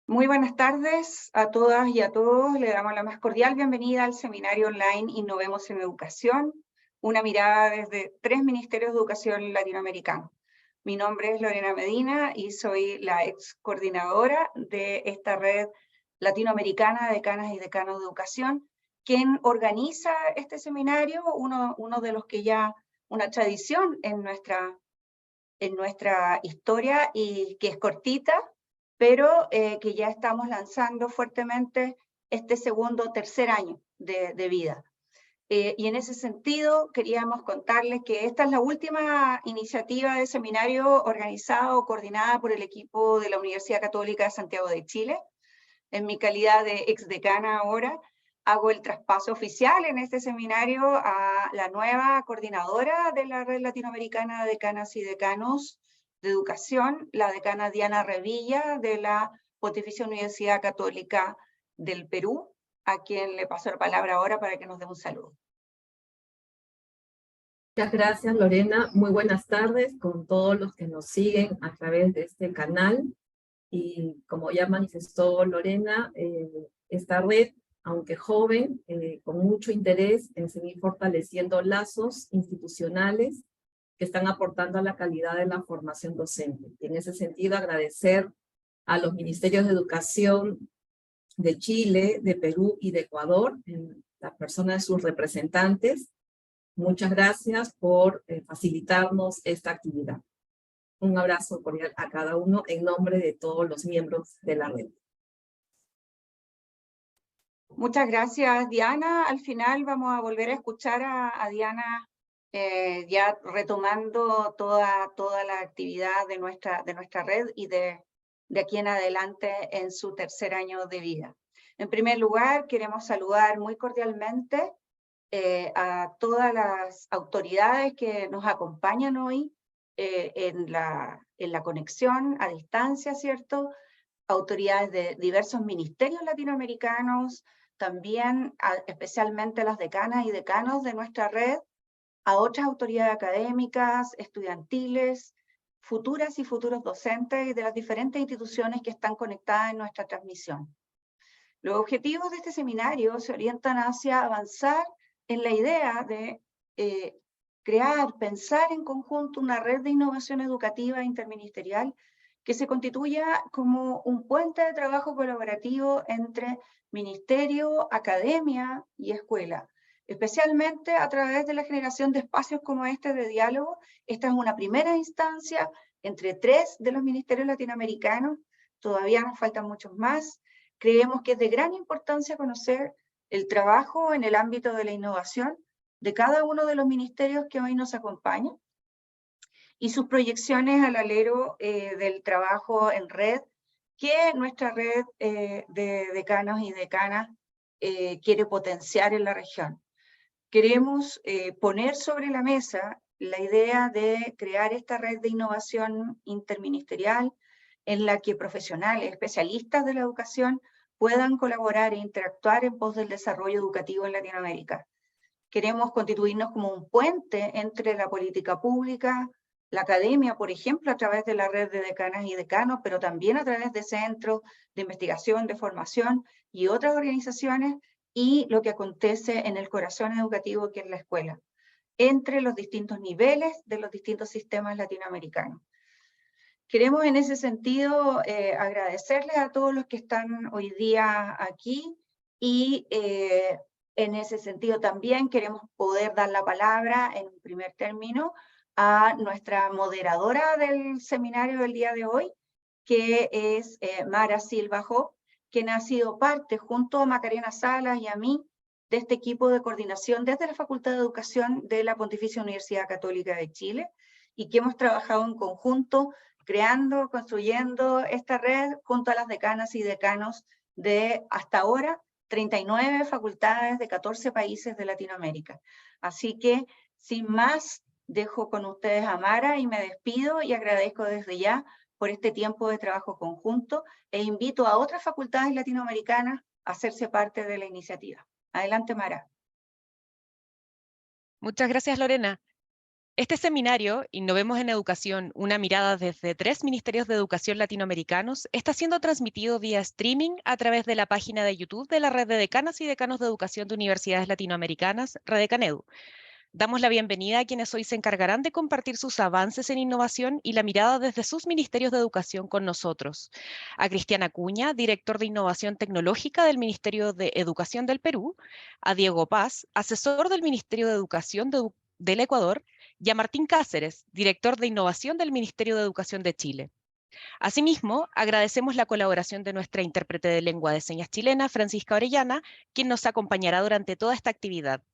Muy buenas tardes a todas y a todos. Le damos la más cordial bienvenida al seminario online Innovemos en Educación, una mirada desde 3 ministerios de educación latinoamericanos. Mi nombre es Lorena Medina y soy la ex coordinadora de esta red latinoamericana de decanas y decanos de educación, quien organiza este seminario, uno de los que ya una tradición en nuestra historia y que es cortita, pero que ya estamos lanzando fuertemente este segundo o tercer año de vida. Y en ese sentido queríamos contarles que esta es la última iniciativa de seminario organizada o coordinada por el equipo de la Universidad Católica de Santiago de Chile. En mi calidad de exdecana ahora, hago el traspaso oficial en este seminario a la nueva coordinadora de la Red Latinoamericana de Decanas y Decanos de Educación, la decana Diana Revilla, de la Pontificia Universidad Católica del Perú, a quien le paso la palabra ahora para que nos dé un saludo. Muchas gracias, Lorena. Muy buenas tardes con todos los que nos siguen a través de este canal. Y como ya manifestó Lorena, esta red, aunque joven, con mucho interés en seguir fortaleciendo lazos institucionales que están aportando a la calidad de la formación docente. Y en ese sentido, agradecer a los ministerios de educación de Chile, de Perú y de Ecuador, en la persona de sus representantes. Muchas gracias por facilitarnos esta actividad. Un abrazo cordial a cada uno en nombre de todos los miembros de la red. Muchas gracias, Diana. Al final vamos a volver a escuchar a Diana ya retomando toda la actividad de nuestra red y de aquí en adelante en su tercer año de vida. En primer lugar, queremos saludar muy cordialmente a todas las autoridades que nos acompañan hoy en la conexión a distancia, ¿cierto? Autoridades de diversos ministerios latinoamericanos, también especialmente las decanas y decanos de nuestra red, a otras autoridades académicas, estudiantiles, futuras y futuros docentes y de las diferentes instituciones que están conectadas en nuestra transmisión. Los objetivos de este seminario se orientan hacia avanzar en la idea de crear, pensar en conjunto una red de innovación educativa interministerial que se constituya como un puente de trabajo colaborativo entre ministerio, academia y escuela, especialmente a través de la generación de espacios como este de diálogo. Esta es una primera instancia entre 3 de los ministerios latinoamericanos, todavía nos faltan muchos más. Creemos que es de gran importancia conocer el trabajo en el ámbito de la innovación de cada uno de los ministerios que hoy nos acompañan y sus proyecciones al alero del trabajo en red que nuestra red de decanos y decanas quiere potenciar en la región. Queremos poner sobre la mesa la idea de crear esta red de innovación interministerial en la que profesionales, especialistas de la educación puedan colaborar e interactuar en pos del desarrollo educativo en Latinoamérica. Queremos constituirnos como un puente entre la política pública, la academia, por ejemplo, a través de la red de decanas y decanos, pero también a través de centros de investigación, de formación y otras organizaciones, y lo que acontece en el corazón educativo que es la escuela, entre los distintos niveles de los distintos sistemas latinoamericanos. Queremos en ese sentido agradecerles a todos los que están hoy día aquí y en ese sentido también queremos poder dar la palabra en un primer término a nuestra moderadora del seminario del día de hoy, que es Mara Silva Hop, quien ha sido parte junto a Macarena Salas y a mí de este equipo de coordinación desde la Facultad de Educación de la Pontificia Universidad Católica de Chile y que hemos trabajado en conjunto creando, construyendo esta red junto a las decanas y decanos de hasta ahora 39 facultades de 14 países de Latinoamérica. Así que, sin más, dejo con ustedes a Mara y me despido y agradezco desde ya por este tiempo de trabajo conjunto e invito a otras facultades latinoamericanas a hacerse parte de la iniciativa. Adelante, Mara. Muchas gracias, Lorena. Este seminario, Innovemos en Educación, una mirada desde 3 ministerios de educación latinoamericanos, está siendo transmitido vía streaming a través de la página de YouTube de la Red de Decanas y Decanos de Educación de Universidades Latinoamericanas, Redecanedu. Damos la bienvenida a quienes hoy se encargarán de compartir sus avances en innovación y la mirada desde sus ministerios de educación con nosotros. A Cristian Acuña, director de Innovación Tecnológica del Ministerio de Educación del Perú, a Diego Paz, asesor del Ministerio de Educación del Ecuador, y a Martín Cáceres, director de Innovación del Ministerio de Educación de Chile. Asimismo, agradecemos la colaboración de nuestra intérprete de lengua de señas chilena, Francisca Orellana, quien nos acompañará durante toda esta actividad.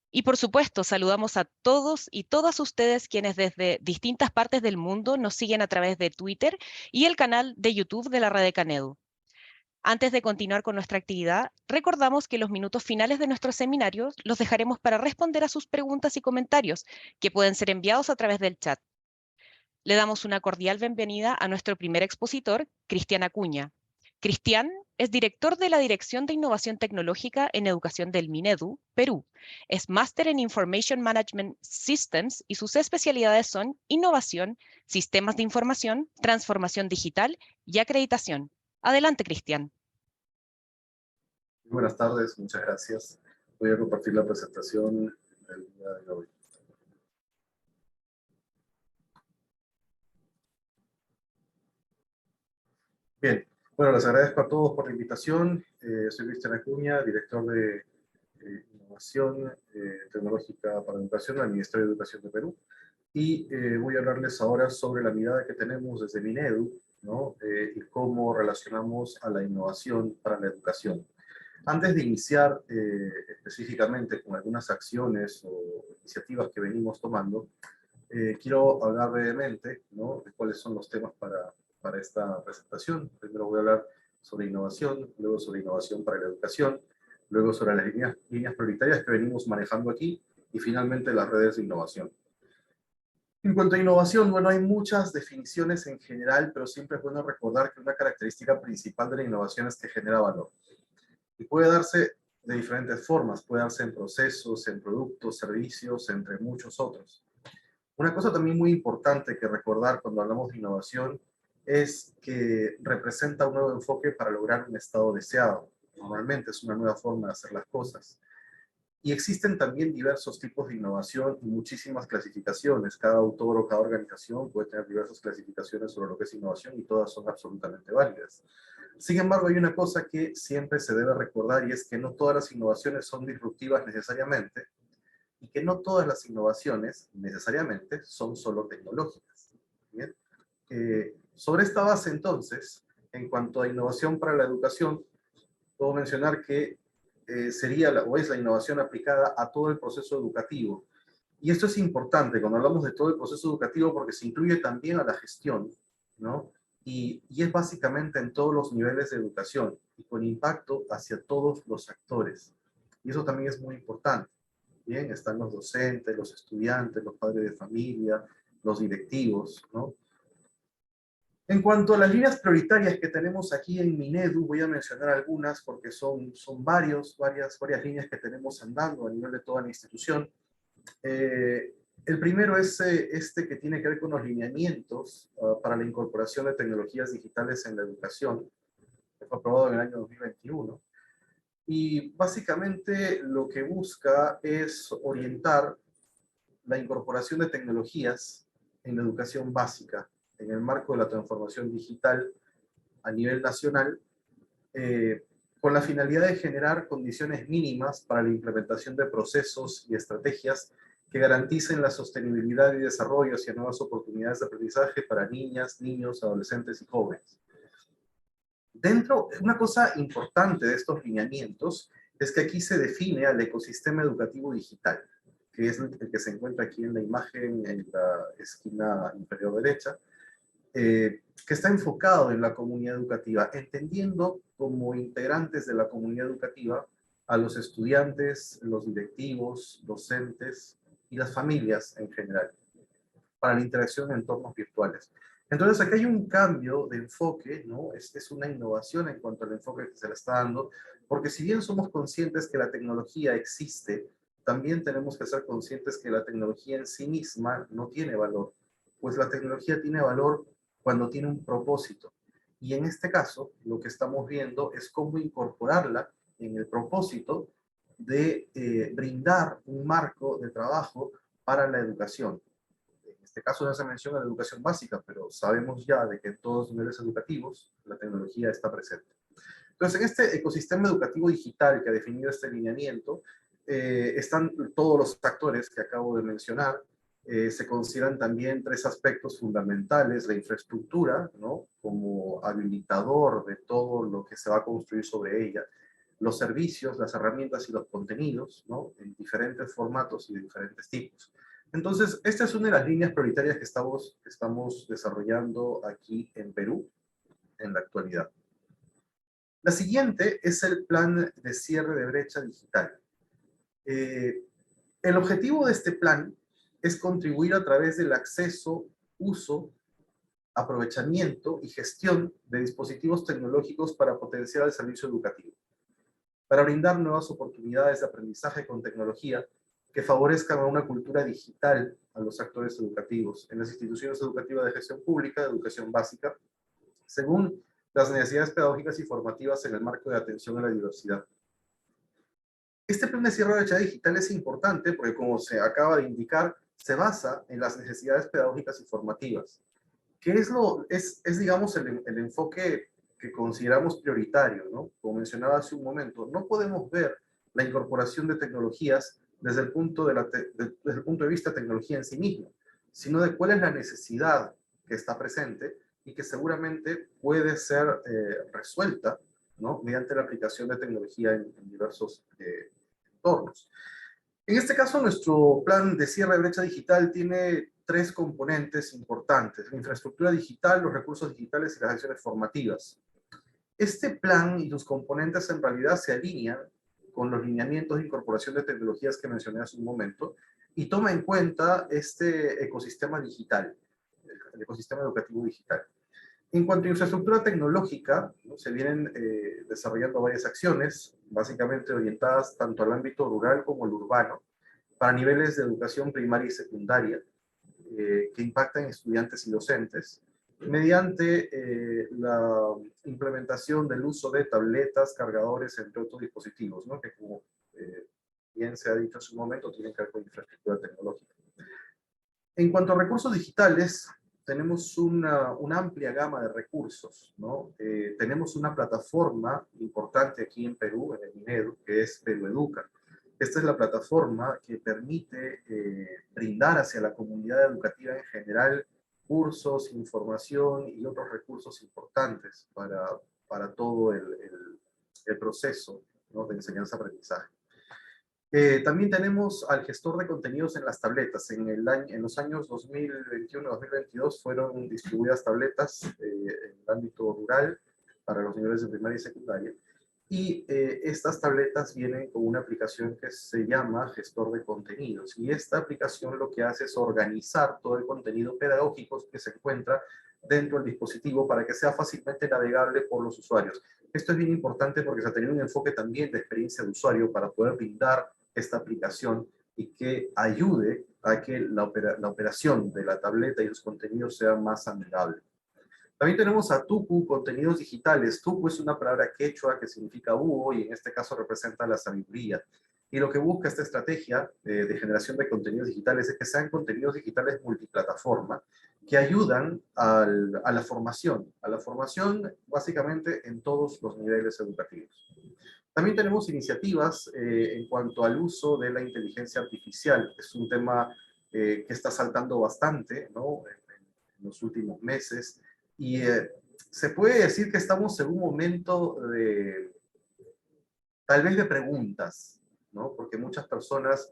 Y por supuesto, saludamos a todos y todas ustedes quienes desde distintas partes del mundo nos siguen a través de Twitter y el canal de YouTube de la Redecanedu. Antes de continuar con nuestra actividad, recordamos que los minutos finales de nuestro seminario los dejaremos para responder a sus preguntas y comentarios, que pueden ser enviados a través del chat. Le damos una cordial bienvenida a nuestro primer expositor, Cristian Acuña. Cristian es director de la Dirección de Innovación Tecnológica en Educación del Minedu, Perú. Es máster en Information Management Systems y sus especialidades son innovación, sistemas de información, transformación digital y acreditación. Adelante, Cristian. Buenas tardes, muchas gracias. Voy a compartir la presentación del día de hoy. Bien, bueno, les agradezco a todos por la invitación. Soy Cristian Acuña, director de Innovación Tecnológica para Educación del Ministerio de Educación de Perú. Y voy a hablarles ahora sobre la mirada que tenemos desde Minedu, ¿no? Y cómo relacionamos a la innovación para la educación. Antes de iniciar específicamente con algunas acciones o iniciativas que venimos tomando, quiero hablar brevemente, ¿no?, de cuáles son los temas para esta presentación. Primero voy a hablar sobre innovación, luego sobre innovación para la educación, luego sobre las líneas prioritarias que venimos manejando aquí y finalmente las redes de innovación. En cuanto a innovación, bueno, hay muchas definiciones en general, pero siempre es bueno recordar que una característica principal de la innovación es que genera valor. Y puede darse de diferentes formas, puede darse en procesos, en productos, servicios, entre muchos otros. Una cosa también muy importante que recordar cuando hablamos de innovación es que representa un nuevo enfoque para lograr un estado deseado. Normalmente es una nueva forma de hacer las cosas. Y existen también diversos tipos de innovación y muchísimas clasificaciones. Cada autor o cada organización puede tener diversas clasificaciones sobre lo que es innovación y todas son absolutamente válidas. Sin embargo, hay una cosa que siempre se debe recordar y es que no todas las innovaciones son disruptivas necesariamente y que no todas las innovaciones necesariamente son solo tecnológicas. ¿Bien? Sobre esta base, entonces, en cuanto a innovación para la educación, puedo mencionar que sería o es la innovación aplicada a todo el proceso educativo. Y esto es importante cuando hablamos de todo el proceso educativo porque se incluye también a la gestión, ¿no? Y es básicamente en todos los niveles de educación y con impacto hacia todos los actores. Y eso también es muy importante. Bien, están los docentes, los estudiantes, los padres de familia, los directivos, ¿no? En cuanto a las líneas prioritarias que tenemos aquí en Minedu, voy a mencionar algunas porque son varias líneas que tenemos andando a nivel de toda la institución. El primero es este que tiene que ver con los lineamientos para la incorporación de tecnologías digitales en la educación, que fue aprobado en el año 2021. Y básicamente lo que busca es orientar la incorporación de tecnologías en la educación básica, en el marco de la transformación digital a nivel nacional, con la finalidad de generar condiciones mínimas para la implementación de procesos y estrategias que garanticen la sostenibilidad y desarrollo hacia nuevas oportunidades de aprendizaje para niñas, niños, adolescentes y jóvenes. Una cosa importante de estos lineamientos es que aquí se define al ecosistema educativo digital, que es el que se encuentra aquí en la imagen en la esquina inferior derecha, que está enfocado en la comunidad educativa, entendiendo como integrantes de la comunidad educativa a los estudiantes, los directivos, docentes y las familias en general, para la interacción en entornos virtuales. Entonces, aquí hay un cambio de enfoque, ¿no? Es una innovación en cuanto al enfoque que se le está dando, porque si bien somos conscientes que la tecnología existe también tenemos que ser conscientes que la tecnología en sí misma no tiene valor, pues la tecnología tiene valor cuando tiene un propósito. Y en este caso, lo que estamos viendo es cómo incorporarla en el propósito de brindar un marco de trabajo para la educación. En este caso no se menciona la educación básica, pero sabemos ya de que en todos los niveles educativos la tecnología está presente. Entonces, en este ecosistema educativo digital que ha definido este lineamiento, están todos los factores que acabo de mencionar. Se consideran también tres aspectos fundamentales: la infraestructura, ¿no?, como habilitador de todo lo que se va a construir sobre ella; los servicios, las herramientas y los contenidos, ¿no?, en diferentes formatos y de diferentes tipos. Entonces, esta es una de las líneas prioritarias que estamos desarrollando aquí en Perú en la actualidad. La siguiente es el plan de cierre de brecha digital. El objetivo de este plan es contribuir a través del acceso, uso, aprovechamiento y gestión de dispositivos tecnológicos para potenciar el servicio educativo, para brindar nuevas oportunidades de aprendizaje con tecnología que favorezcan a una cultura digital a los actores educativos en las instituciones educativas de gestión pública, de educación básica, según las necesidades pedagógicas y formativas en el marco de atención a la diversidad. Este plan de cierre de brecha digital es importante porque, como se acaba de indicar, se basa en las necesidades pedagógicas y formativas, que es digamos, el enfoque que consideramos prioritario, ¿no? Como mencionaba hace un momento, no podemos ver la incorporación de tecnologías desde el punto de vista de tecnología en sí misma, sino de cuál es la necesidad que está presente y que seguramente puede ser resuelta, ¿no?, mediante la aplicación de tecnología en diversos entornos. En este caso, nuestro plan de cierre de brecha digital tiene tres componentes importantes: la infraestructura digital, los recursos digitales y las acciones formativas. Este plan y sus componentes en realidad se alinean con los lineamientos de incorporación de tecnologías que mencioné hace un momento y toma en cuenta este ecosistema digital, el ecosistema educativo digital. En cuanto a infraestructura tecnológica, ¿no?, se vienen desarrollando varias acciones, básicamente orientadas tanto al ámbito rural como al urbano, para niveles de educación primaria y secundaria, que impactan en estudiantes y docentes, mediante la implementación del uso de tabletas, cargadores, entre otros dispositivos, ¿no?, que, como bien se ha dicho hace un momento, tienen que ver con infraestructura tecnológica. En cuanto a recursos digitales, tenemos una amplia gama de recursos, ¿no? Tenemos una plataforma importante aquí en Perú, en el Minedu, que es Perú Educa. Esta es la plataforma que permite brindar hacia la comunidad educativa en general cursos, información y otros recursos importantes para todo el proceso, ¿no?, de enseñanza-aprendizaje. También tenemos al gestor de contenidos en las tabletas. En los años 2021-2022 fueron distribuidas tabletas en el ámbito rural para los niveles de primaria y secundaria. Y estas tabletas vienen con una aplicación que se llama gestor de contenidos. Y esta aplicación lo que hace es organizar todo el contenido pedagógico que se encuentra dentro del dispositivo para que sea fácilmente navegable por los usuarios. Esto es bien importante porque se ha tenido un enfoque también de experiencia de usuario para poder brindar esta aplicación y que ayude a que la operación de la tableta y los contenidos sea más amigable. También tenemos a Tucu, contenidos digitales. Tucu es una palabra quechua que significa búho y en este caso representa la sabiduría. Y lo que busca esta estrategia de generación de contenidos digitales es que sean contenidos digitales multiplataforma que ayudan a la formación básicamente en todos los niveles educativos. También tenemos iniciativas en cuanto al uso de la inteligencia artificial. Es un tema que está saltando bastante, ¿no?, en los últimos meses. Y se puede decir que estamos en un momento tal vez de preguntas, ¿no?, porque muchas personas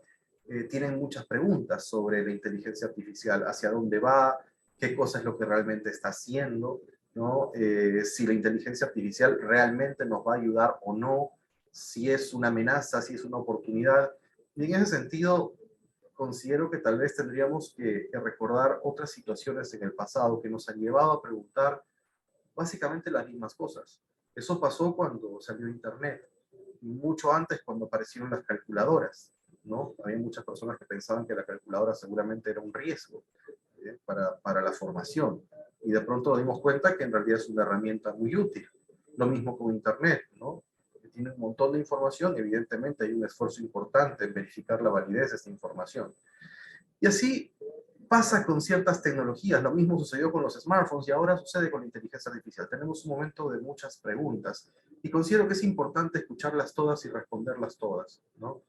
tienen muchas preguntas sobre la inteligencia artificial: hacia dónde va, qué cosa es lo que realmente está haciendo, ¿no?, si la inteligencia artificial realmente nos va a ayudar o no, si es una amenaza, si es una oportunidad. Y en ese sentido, considero que tal vez tendríamos que recordar otras situaciones en el pasado que nos han llevado a preguntar básicamente las mismas cosas. Eso pasó cuando salió Internet, y mucho antes cuando aparecieron las calculadoras, ¿no? Había muchas personas que pensaban que la calculadora seguramente era un riesgo para la formación. Y de pronto nos dimos cuenta que en realidad es una herramienta muy útil. Lo mismo con Internet, ¿no? Que tiene un montón de información, evidentemente hay un esfuerzo importante en verificar la validez de esta información. Y así pasa con ciertas tecnologías. Lo mismo sucedió con los smartphones y ahora sucede con la inteligencia artificial. Tenemos un momento de muchas preguntas y considero que es importante escucharlas todas y responderlas todas, ¿no?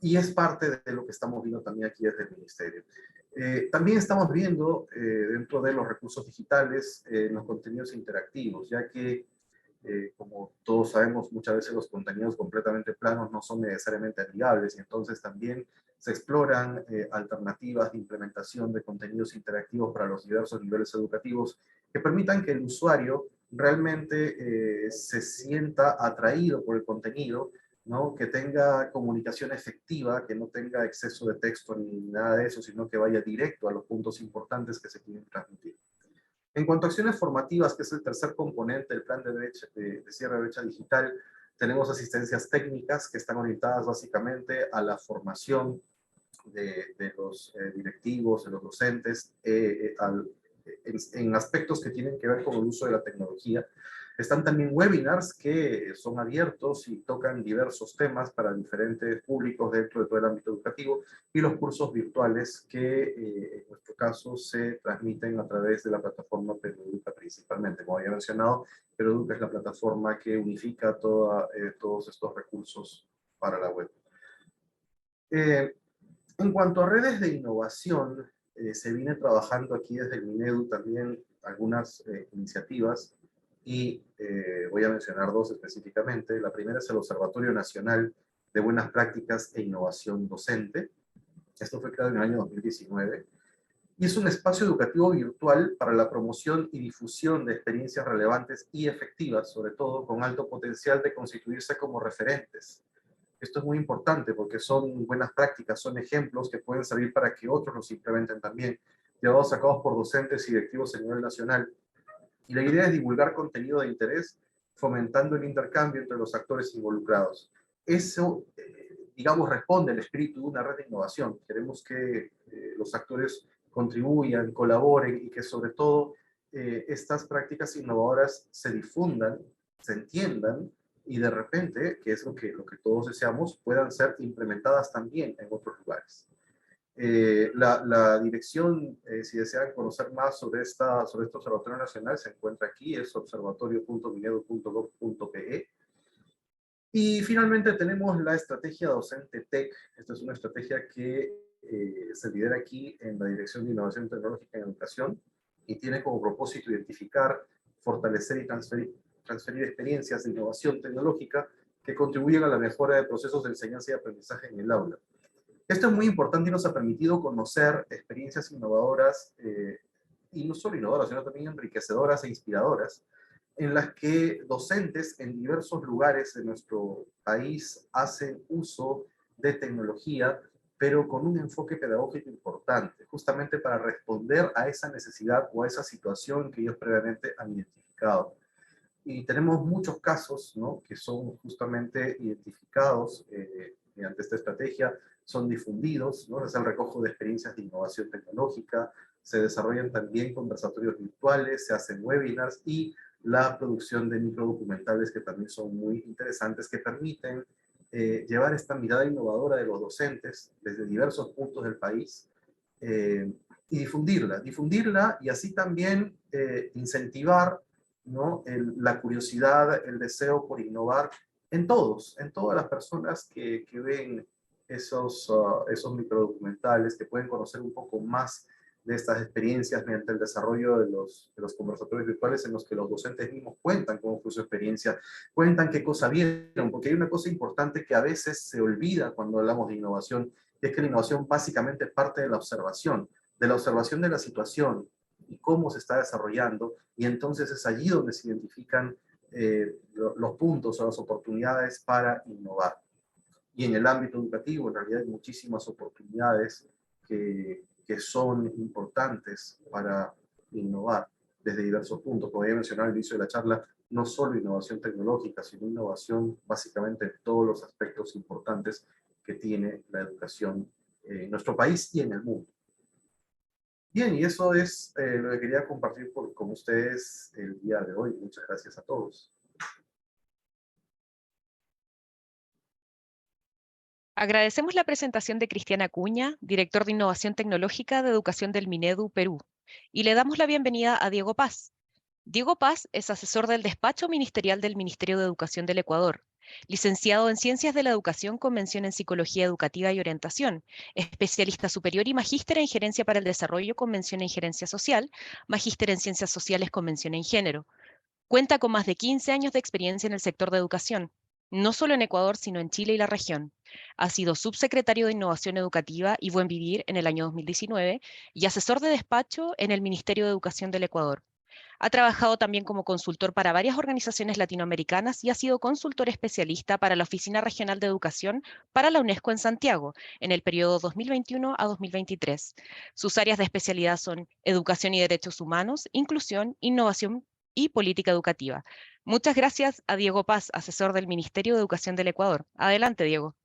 Y es parte de lo que estamos viendo también aquí desde el Ministerio. También estamos viendo dentro de los recursos digitales los contenidos interactivos, ya que como todos sabemos, muchas veces los contenidos completamente planos no son necesariamente amigables y entonces también se exploran alternativas de implementación de contenidos interactivos para los diversos niveles educativos que permitan que el usuario realmente se sienta atraído por el contenido, ¿no? Que tenga comunicación efectiva, que no tenga exceso de texto ni nada de eso, sino que vaya directo a los puntos importantes que se quieren transmitir. En cuanto a acciones formativas, que es el tercer componente del plan de cierre de brecha digital, tenemos asistencias técnicas que están orientadas básicamente a la formación de los directivos, de los docentes, en aspectos que tienen que ver con el uso de la tecnología. Están también webinars que son abiertos y tocan diversos temas para diferentes públicos dentro de todo el ámbito educativo y los cursos virtuales que en nuestro caso se transmiten a través de la plataforma Peroeduca principalmente. Como había mencionado, Peroeduca es la plataforma que unifica todos estos recursos para la web. En cuanto a redes de innovación, se viene trabajando aquí desde el Minedu también algunas iniciativas y voy a mencionar dos específicamente. La primera es el Observatorio Nacional de Buenas Prácticas e Innovación Docente. Esto fue creado en el año 2019 y es un espacio educativo virtual para la promoción y difusión de experiencias relevantes y efectivas, sobre todo con alto potencial de constituirse como referentes. Esto es muy importante porque son buenas prácticas, son ejemplos que pueden servir para que otros los implementen también, llevados a cabo por docentes y directivos a nivel nacional. Y la idea es divulgar contenido de interés, fomentando el intercambio entre los actores involucrados. Eso, digamos, responde al espíritu de una red de innovación. Queremos que los actores contribuyan, colaboren y que sobre todo estas prácticas innovadoras se difundan, se entiendan y de repente, que es lo que todos deseamos, puedan ser implementadas también en otros lugares. La dirección, si desean conocer más sobre este Observatorio Nacional, se encuentra aquí, es observatorio.minedu.gov.pe. Y finalmente tenemos la estrategia docente TEC. Esta es una estrategia que se lidera aquí en la Dirección de Innovación Tecnológica en Educación y tiene como propósito identificar, fortalecer y transferir experiencias de innovación tecnológica que contribuyen a la mejora de procesos de enseñanza y aprendizaje en el aula. Esto es muy importante y nos ha permitido conocer experiencias innovadoras, y no solo innovadoras, sino también enriquecedoras e inspiradoras, en las que docentes en diversos lugares de nuestro país hacen uso de tecnología, pero con un enfoque pedagógico importante, justamente para responder a esa necesidad o a esa situación que ellos previamente han identificado. Y tenemos muchos casos, ¿no?, que son justamente identificados mediante esta estrategia, son difundidos, ¿no? Es el recojo de experiencias de innovación tecnológica, se desarrollan también conversatorios virtuales, se hacen webinars y la producción de microdocumentales que también son muy interesantes, que permiten llevar esta mirada innovadora de los docentes desde diversos puntos del país y difundirla y así también incentivar, ¿no?, la curiosidad, el deseo por innovar en todas las personas que ven esos microdocumentales, que pueden conocer un poco más de estas experiencias mediante el desarrollo de los conversatorios virtuales en los que los docentes mismos cuentan cómo fue su experiencia, cuentan qué cosa vieron, porque hay una cosa importante que a veces se olvida cuando hablamos de innovación, y es que la innovación básicamente parte de la observación de la situación y cómo se está desarrollando, y entonces es allí donde se identifican los puntos o las oportunidades para innovar. Y en el ámbito educativo, en realidad hay muchísimas oportunidades que son importantes para innovar desde diversos puntos. Como había mencionado al inicio de la charla, no solo innovación tecnológica, sino innovación básicamente en todos los aspectos importantes que tiene la educación en nuestro país y en el mundo. Bien, y eso es lo que quería compartir con ustedes el día de hoy. Muchas gracias a todos. Agradecemos la presentación de Cristian Acuña, director de Innovación Tecnológica de Educación del Minedu, Perú, y le damos la bienvenida a Diego Paz. Diego Paz es asesor del despacho ministerial del Ministerio de Educación del Ecuador, licenciado en Ciencias de la Educación con mención en Psicología Educativa y Orientación, especialista superior y magíster en Gerencia para el Desarrollo con mención en Gerencia Social, magíster en Ciencias Sociales con mención en Género. Cuenta con más de 15 años de experiencia en el sector de educación, no solo en Ecuador, sino en Chile y la región. Ha sido subsecretario de Innovación Educativa y Buen Vivir en el año 2019 y asesor de despacho en el Ministerio de Educación del Ecuador. Ha trabajado también como consultor para varias organizaciones latinoamericanas y ha sido consultor especialista para la Oficina Regional de Educación para la UNESCO en Santiago, en el periodo 2021 a 2023. Sus áreas de especialidad son Educación y Derechos Humanos, Inclusión, Innovación y Política Educativa. Muchas gracias a Diego Paz, asesor del Ministerio de Educación del Ecuador. Adelante, Diego.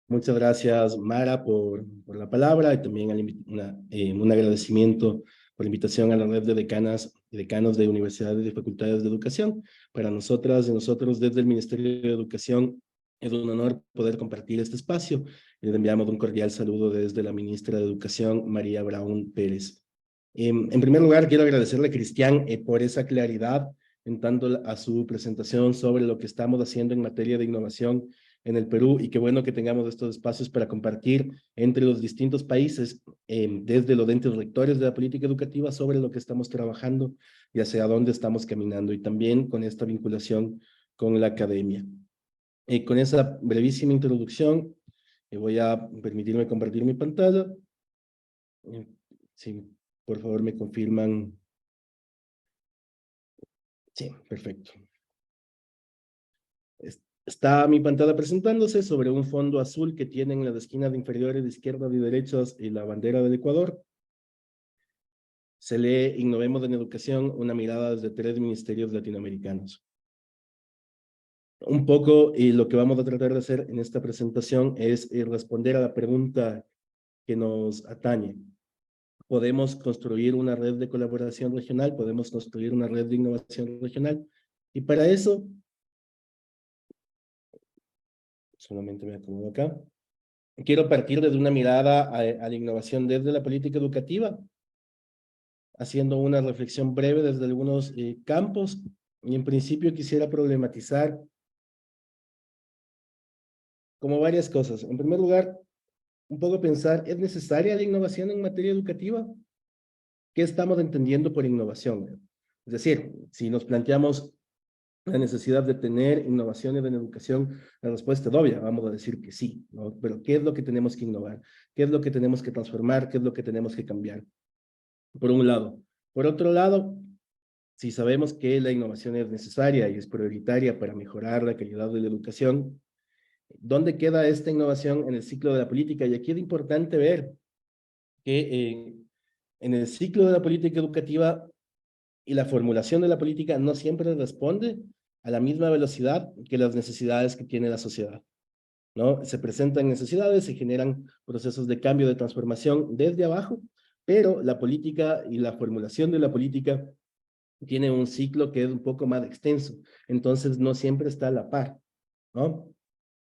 Muchas gracias, Mara, por la palabra y también un agradecimiento por la invitación a la red de decanas y decanos de universidades y facultades de educación. Para nosotras y nosotros desde el Ministerio de Educación es un honor poder compartir este espacio. Le enviamos un cordial saludo desde la ministra de Educación, María Braun Pérez. En primer lugar, quiero agradecerle a Cristian por esa claridad en tanto a su presentación sobre lo que estamos haciendo en materia de innovación en el Perú, y qué bueno que tengamos estos espacios para compartir entre los distintos países, desde los entes rectores de la política educativa, sobre lo que estamos trabajando y hacia dónde estamos caminando, y también con esta vinculación con la academia. Con esa brevísima introducción, voy a permitirme compartir mi pantalla. Sí, por favor me confirman. Sí, perfecto. Está mi pantalla presentándose sobre un fondo azul que tiene en las esquinas inferiores de izquierda y derechas y la bandera del Ecuador. Se lee Innovemos en Educación, una mirada desde 3 ministerios latinoamericanos. Un poco, y lo que vamos a tratar de hacer en esta presentación es responder a la pregunta que nos atañe. ¿Podemos construir una red de colaboración regional? ¿Podemos construir una red de innovación regional? Y para eso, solamente me acomodo acá, quiero partir desde una mirada a la innovación desde la política educativa, haciendo una reflexión breve desde algunos campos, y en principio quisiera problematizar como varias cosas. En primer lugar, un poco pensar, ¿es necesaria la innovación en materia educativa? ¿Qué estamos entendiendo por innovación? Es decir, si nos planteamos la necesidad de tener innovaciones en educación, la respuesta es obvia, vamos a decir que sí, ¿no? Pero ¿qué es lo que tenemos que innovar? ¿Qué es lo que tenemos que transformar? ¿Qué es lo que tenemos que cambiar? Por un lado. Por otro lado, si sabemos que la innovación es necesaria y es prioritaria para mejorar la calidad de la educación, ¿dónde queda esta innovación en el ciclo de la política? Y aquí es importante ver que en el ciclo de la política educativa y la formulación de la política no siempre responde a la misma velocidad que las necesidades que tiene la sociedad, ¿no? Se presentan necesidades, se generan procesos de cambio, de transformación desde abajo, pero la política y la formulación de la política tiene un ciclo que es un poco más extenso, entonces no siempre está a la par, ¿no?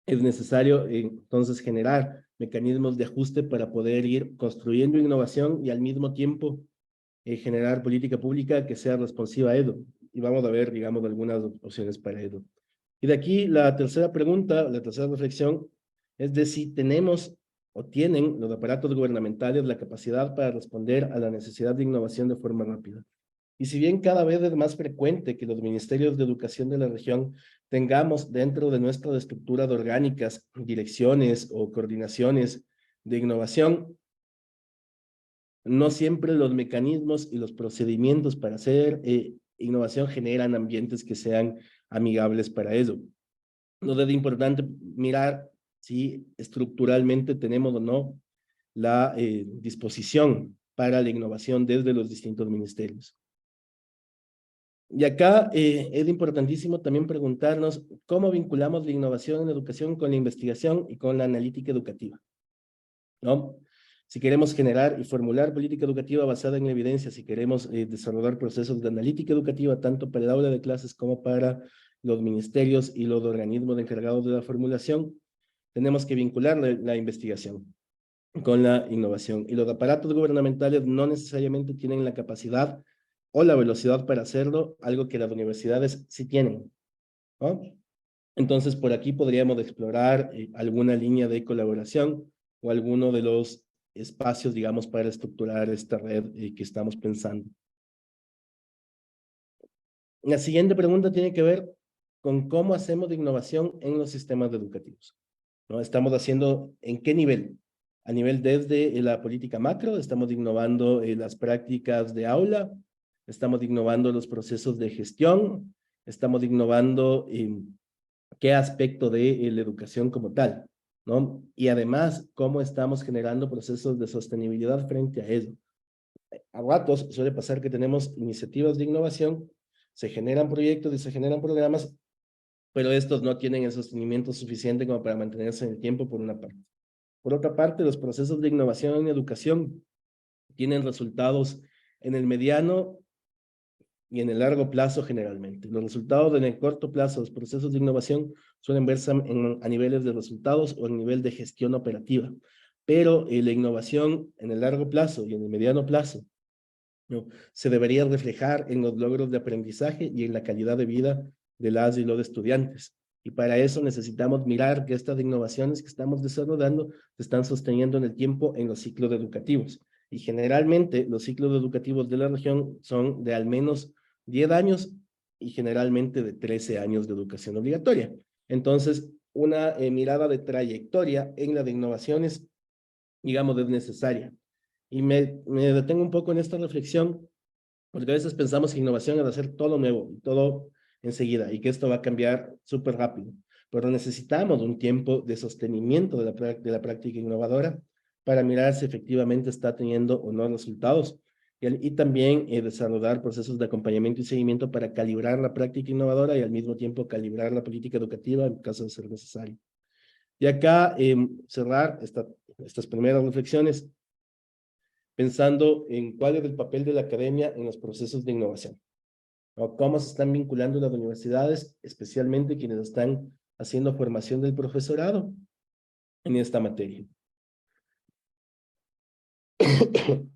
Es necesario entonces generar mecanismos de ajuste para poder ir construyendo innovación y al mismo tiempo generar política pública que sea responsiva a ello. Y vamos a ver, digamos, algunas opciones para ello. Y de aquí la tercera pregunta, la tercera reflexión, es de si tenemos o tienen los aparatos gubernamentales la capacidad para responder a la necesidad de innovación de forma rápida. Y si bien cada vez es más frecuente que los ministerios de educación de la región tengamos dentro de nuestras estructuras orgánicas direcciones o coordinaciones de innovación, no siempre los mecanismos y los procedimientos para hacer innovación generan ambientes que sean amigables para eso. Entonces es importante mirar si estructuralmente tenemos o no la disposición para la innovación desde los distintos ministerios. Y acá es importantísimo también preguntarnos cómo vinculamos la innovación en educación con la investigación y con la analítica educativa, ¿no? Si queremos generar y formular política educativa basada en la evidencia, si queremos desarrollar procesos de analítica educativa, tanto para el aula de clases como para los ministerios y los organismos encargados de la formulación, tenemos que vincular la investigación con la innovación. Y los aparatos gubernamentales no necesariamente tienen la capacidad o la velocidad para hacerlo, algo que las universidades sí tienen, ¿no? Entonces, por aquí podríamos explorar alguna línea de colaboración o alguno de los espacios, digamos, para estructurar esta red que estamos pensando. La siguiente pregunta tiene que ver con cómo hacemos de innovación en los sistemas educativos, ¿no? Estamos haciendo, ¿en qué nivel? A nivel desde la política macro, estamos innovando las prácticas de aula, estamos innovando los procesos de gestión, estamos innovando qué aspecto de la educación como tal, ¿no? Y además, cómo estamos generando procesos de sostenibilidad frente a eso. A ratos suele pasar que tenemos iniciativas de innovación, se generan proyectos y se generan programas, pero estos no tienen el sostenimiento suficiente como para mantenerse en el tiempo por una parte. Por otra parte, los procesos de innovación en educación tienen resultados en el mediano y en el largo plazo generalmente. Los resultados en el corto plazo, los procesos de innovación suelen verse a niveles de resultados o en nivel de gestión operativa, pero la innovación en el largo plazo y en el mediano plazo, ¿no?, se debería reflejar en los logros de aprendizaje y en la calidad de vida de las y los estudiantes. Y para eso necesitamos mirar que estas innovaciones que estamos desarrollando se están sosteniendo en el tiempo en los ciclos educativos. Y generalmente los ciclos educativos de la región son de al menos 10 años y generalmente de 13 años de educación obligatoria. Entonces, una mirada de trayectoria en la de innovaciones, digamos, es necesaria. Y me detengo un poco en esta reflexión, porque a veces pensamos que innovación es hacer todo nuevo, todo enseguida, y que esto va a cambiar súper rápido. Pero necesitamos un tiempo de sostenimiento de la práctica innovadora para mirar si efectivamente está teniendo o no resultados. Y también desarrollar procesos de acompañamiento y seguimiento para calibrar la práctica innovadora y al mismo tiempo calibrar la política educativa en caso de ser necesario. Y acá cerrar estas primeras reflexiones pensando en cuál es el papel de la academia en los procesos de innovación, ¿no? Cómo se están vinculando las universidades, especialmente quienes están haciendo formación del profesorado en esta materia.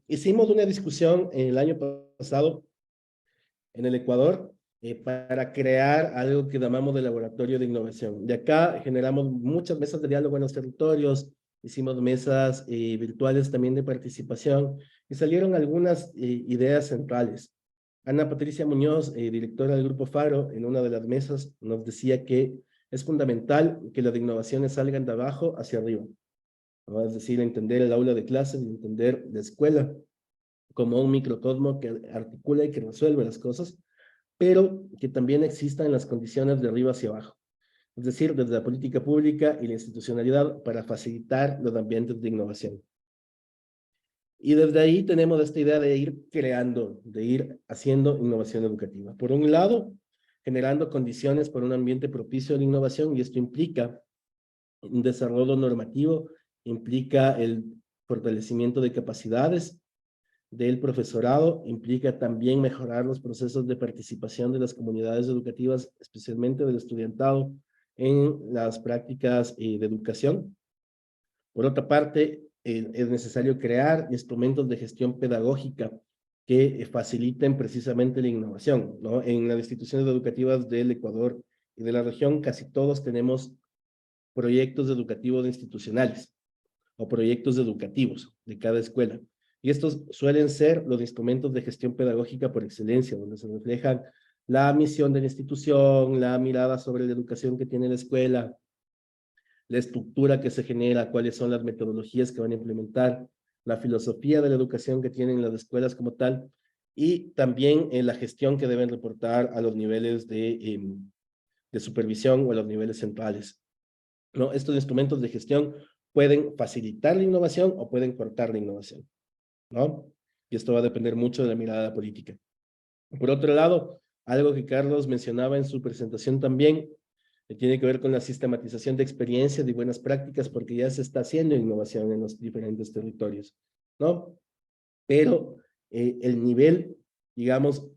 Hicimos una discusión el año pasado en el Ecuador para crear algo que llamamos de laboratorio de innovación. De acá generamos muchas mesas de diálogo en los territorios, hicimos mesas virtuales también de participación y salieron algunas ideas centrales. Ana Patricia Muñoz, directora del Grupo Faro, en una de las mesas nos decía que es fundamental que las innovaciones salgan de abajo hacia arriba, ¿no? Es decir, entender el aula de clases y entender la escuela como un microcosmo que articula y que resuelve las cosas, pero que también existan las condiciones de arriba hacia abajo. Es decir, desde la política pública y la institucionalidad para facilitar los ambientes de innovación. Y desde ahí tenemos esta idea de ir creando, de ir haciendo innovación educativa. Por un lado, generando condiciones para un ambiente propicio a la innovación, y esto implica un desarrollo normativo, implica el fortalecimiento de capacidades del profesorado, implica también mejorar los procesos de participación de las comunidades educativas, especialmente del estudiantado, en las prácticas de educación. Por otra parte, es necesario crear instrumentos de gestión pedagógica que faciliten precisamente la innovación, ¿no? En las instituciones educativas del Ecuador y de la región, casi todos tenemos proyectos educativos institucionales o proyectos educativos de cada escuela. Y estos suelen ser los instrumentos de gestión pedagógica por excelencia, donde se reflejan la misión de la institución, la mirada sobre la educación que tiene la escuela, la estructura que se genera, cuáles son las metodologías que van a implementar, la filosofía de la educación que tienen las escuelas como tal, y también la gestión que deben reportar a los niveles de supervisión o a los niveles centrales, ¿no? Estos instrumentos de gestión pueden facilitar la innovación o pueden cortar la innovación, ¿no? Y esto va a depender mucho de la mirada política. Por otro lado, Algo que Carlos mencionaba en su presentación también, que tiene que ver con la sistematización de experiencias y buenas prácticas, porque ya se está haciendo innovación en los diferentes territorios, ¿no? Pero el nivel, digamos,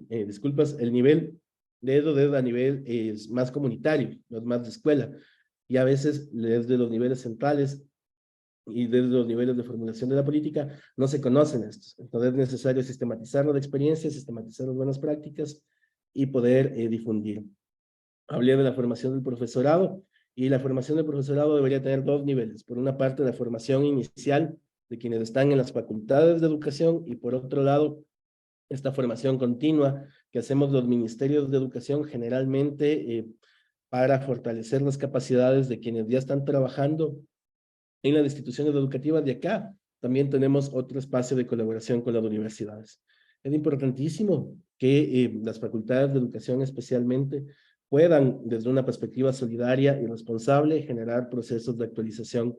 disculpas, el nivel de eso desde a nivel es más comunitario, no es más de escuela, y a veces desde los niveles centrales y desde los niveles de formulación de la política no se conocen estos. Entonces es necesario sistematizar las experiencias, sistematizar las buenas prácticas y poder difundir. Hablé de la formación del profesorado, y la formación del profesorado debería tener dos niveles. Por una parte, la formación inicial de quienes están en las facultades de educación, y por otro lado, esta formación continua que hacemos los ministerios de educación generalmente para fortalecer las capacidades de quienes ya están trabajando en las instituciones educativas de acá. También tenemos otro espacio de colaboración con las universidades. Es importantísimo que las facultades de educación especialmente puedan, desde una perspectiva solidaria y responsable, generar procesos de actualización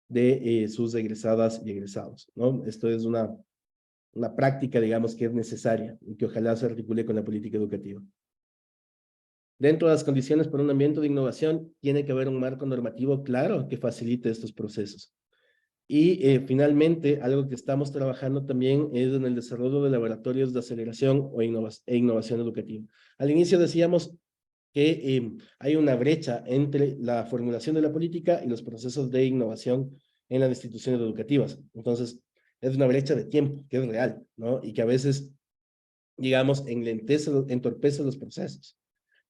de sus egresadas y egresados, ¿no? Esto es una práctica, digamos, que es necesaria y que ojalá se articule con la política educativa. Dentro de las condiciones para un ambiente de innovación, tiene que haber un marco normativo claro que facilite estos procesos. Y finalmente, algo que estamos trabajando también es en el desarrollo de laboratorios de aceleración e innovación educativa. Al inicio decíamos que hay una brecha entre la formulación de la política y los procesos de innovación en las instituciones educativas. Entonces, es una brecha de tiempo que es real, ¿no? Y que a veces, digamos, entorpece los procesos.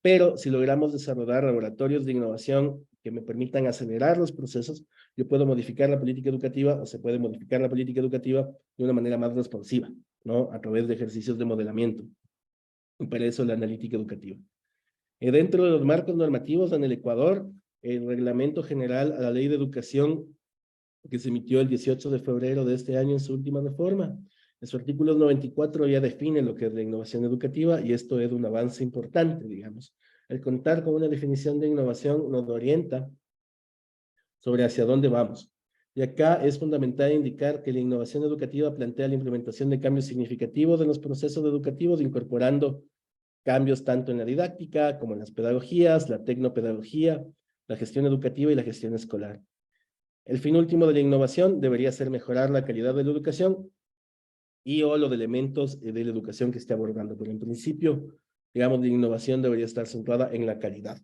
Pero si logramos desarrollar laboratorios de innovación que me permitan acelerar los procesos, yo puedo modificar la política educativa, o se puede modificar la política educativa de una manera más responsiva, ¿no? A través de ejercicios de modelamiento. Y para eso la analítica educativa. Dentro de los marcos normativos en el Ecuador, el Reglamento General a la Ley de Educación, que se emitió el 18 de febrero de este año en su última reforma, en su artículo 94 ya define lo que es la innovación educativa, y esto es un avance importante, digamos. El contar con una definición de innovación nos orienta sobre hacia dónde vamos. Y acá es fundamental indicar que la innovación educativa plantea la implementación de cambios significativos en los procesos educativos, incorporando cambios tanto en la didáctica como en las pedagogías, la tecnopedagogía, la gestión educativa y la gestión escolar. El fin último de la innovación debería ser mejorar la calidad de la educación y o los elementos de la educación que esté abordando. Pero en principio, digamos, la innovación debería estar centrada en la calidad,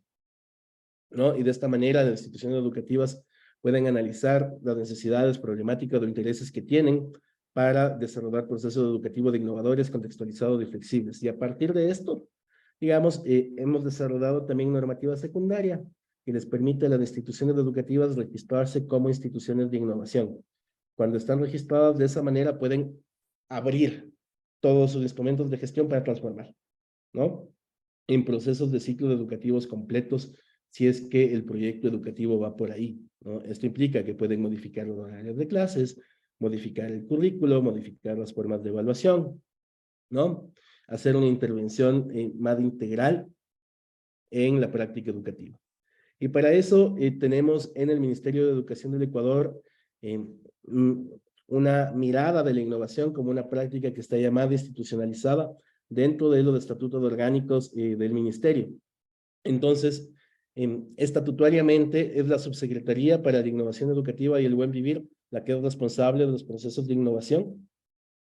¿no? Y de esta manera las instituciones educativas pueden analizar las necesidades, problemáticas o intereses que tienen para desarrollar procesos educativos de innovadores, contextualizados y flexibles. Y a partir de esto, digamos, hemos desarrollado también normativa secundaria que les permite a las instituciones educativas registrarse como instituciones de innovación. Cuando están registradas de esa manera, pueden abrir todos sus instrumentos de gestión para transformar, ¿no? En procesos de ciclos educativos completos, si es que el proyecto educativo va por ahí, ¿no? Esto implica que pueden modificar los horarios de clases, modificar el currículo, modificar las formas de evaluación, ¿no? Hacer una intervención más integral en la práctica educativa. Y para eso tenemos en el Ministerio de Educación del Ecuador una mirada de la innovación como una práctica que está llamada institucionalizada dentro de los estatutos orgánicos del ministerio. Entonces, estatutariamente es la Subsecretaría para la Innovación Educativa y el Buen Vivir la que es responsable de los procesos de innovación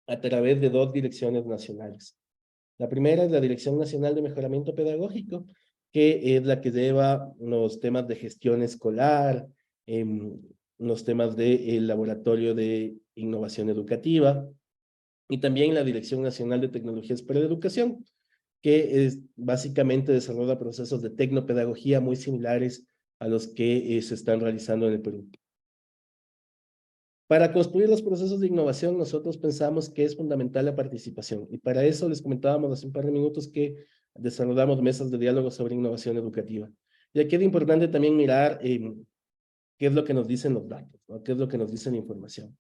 a través de dos direcciones nacionales. La primera es la Dirección Nacional de Mejoramiento Pedagógico, que es la que lleva los temas de gestión escolar, los temas del laboratorio de innovación educativa, y también la Dirección Nacional de Tecnologías para la Educación, que es básicamente desarrolla procesos de tecnopedagogía muy similares a los que se están realizando en el Perú. Para construir los procesos de innovación, nosotros pensamos que es fundamental la participación, y para eso les comentábamos hace un par de minutos que desarrollamos mesas de diálogo sobre innovación educativa. Y aquí es importante también mirar qué es lo que nos dicen los datos, ¿no? Qué es lo que nos dice la información.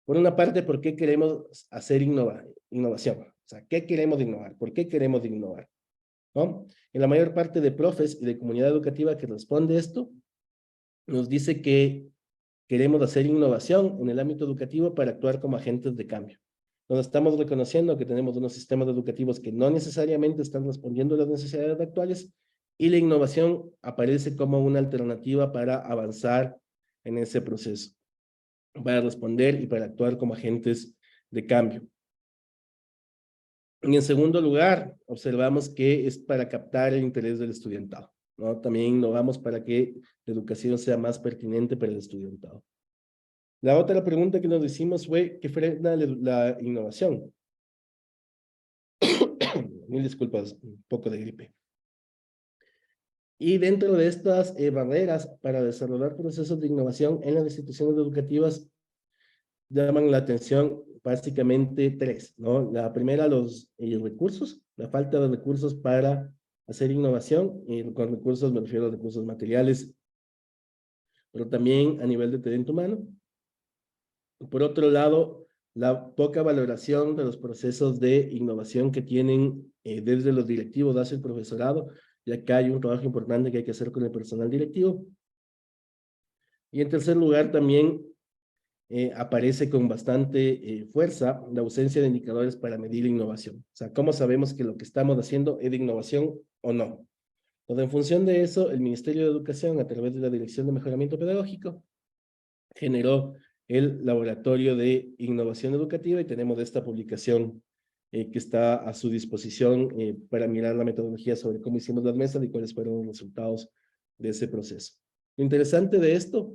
Por una parte, ¿por qué queremos hacer innovación? O sea, ¿qué queremos innovar? ¿Por qué queremos innovar? ¿No? En la mayor parte de profes y de comunidad educativa que responde esto, nos dice que queremos hacer innovación en el ámbito educativo para actuar como agentes de cambio. donde estamos reconociendo que tenemos unos sistemas educativos que no necesariamente están respondiendo a las necesidades actuales, y la innovación aparece como una alternativa para avanzar en ese proceso, para responder y para actuar como agentes de cambio. Y en segundo lugar, observamos que es para captar el interés del estudiantado, ¿no? También innovamos para que la educación sea más pertinente para el estudiantado. La otra pregunta que nos hicimos fue, ¿qué frena la innovación? Mil disculpas, un poco de gripe. Y dentro de estas barreras para desarrollar procesos de innovación en las instituciones educativas, llaman la atención básicamente tres, ¿no? La primera, los recursos, la falta de recursos para hacer innovación, y con recursos me refiero a recursos materiales, pero también a nivel de talento humano. Por otro lado, la poca valoración de los procesos de innovación que tienen desde los directivos hacia el profesorado, ya que hay un trabajo importante que hay que hacer con el personal directivo. Y en tercer lugar, también aparece con bastante fuerza la ausencia de indicadores para medir la innovación. O sea, ¿cómo sabemos que lo que estamos haciendo es de innovación o no? Entonces, en función de eso, el Ministerio de Educación, a través de la Dirección de Mejoramiento Pedagógico, generó el Laboratorio de Innovación Educativa, y tenemos esta publicación que está a su disposición para mirar la metodología sobre cómo hicimos las mesas y cuáles fueron los resultados de ese proceso. Lo interesante de esto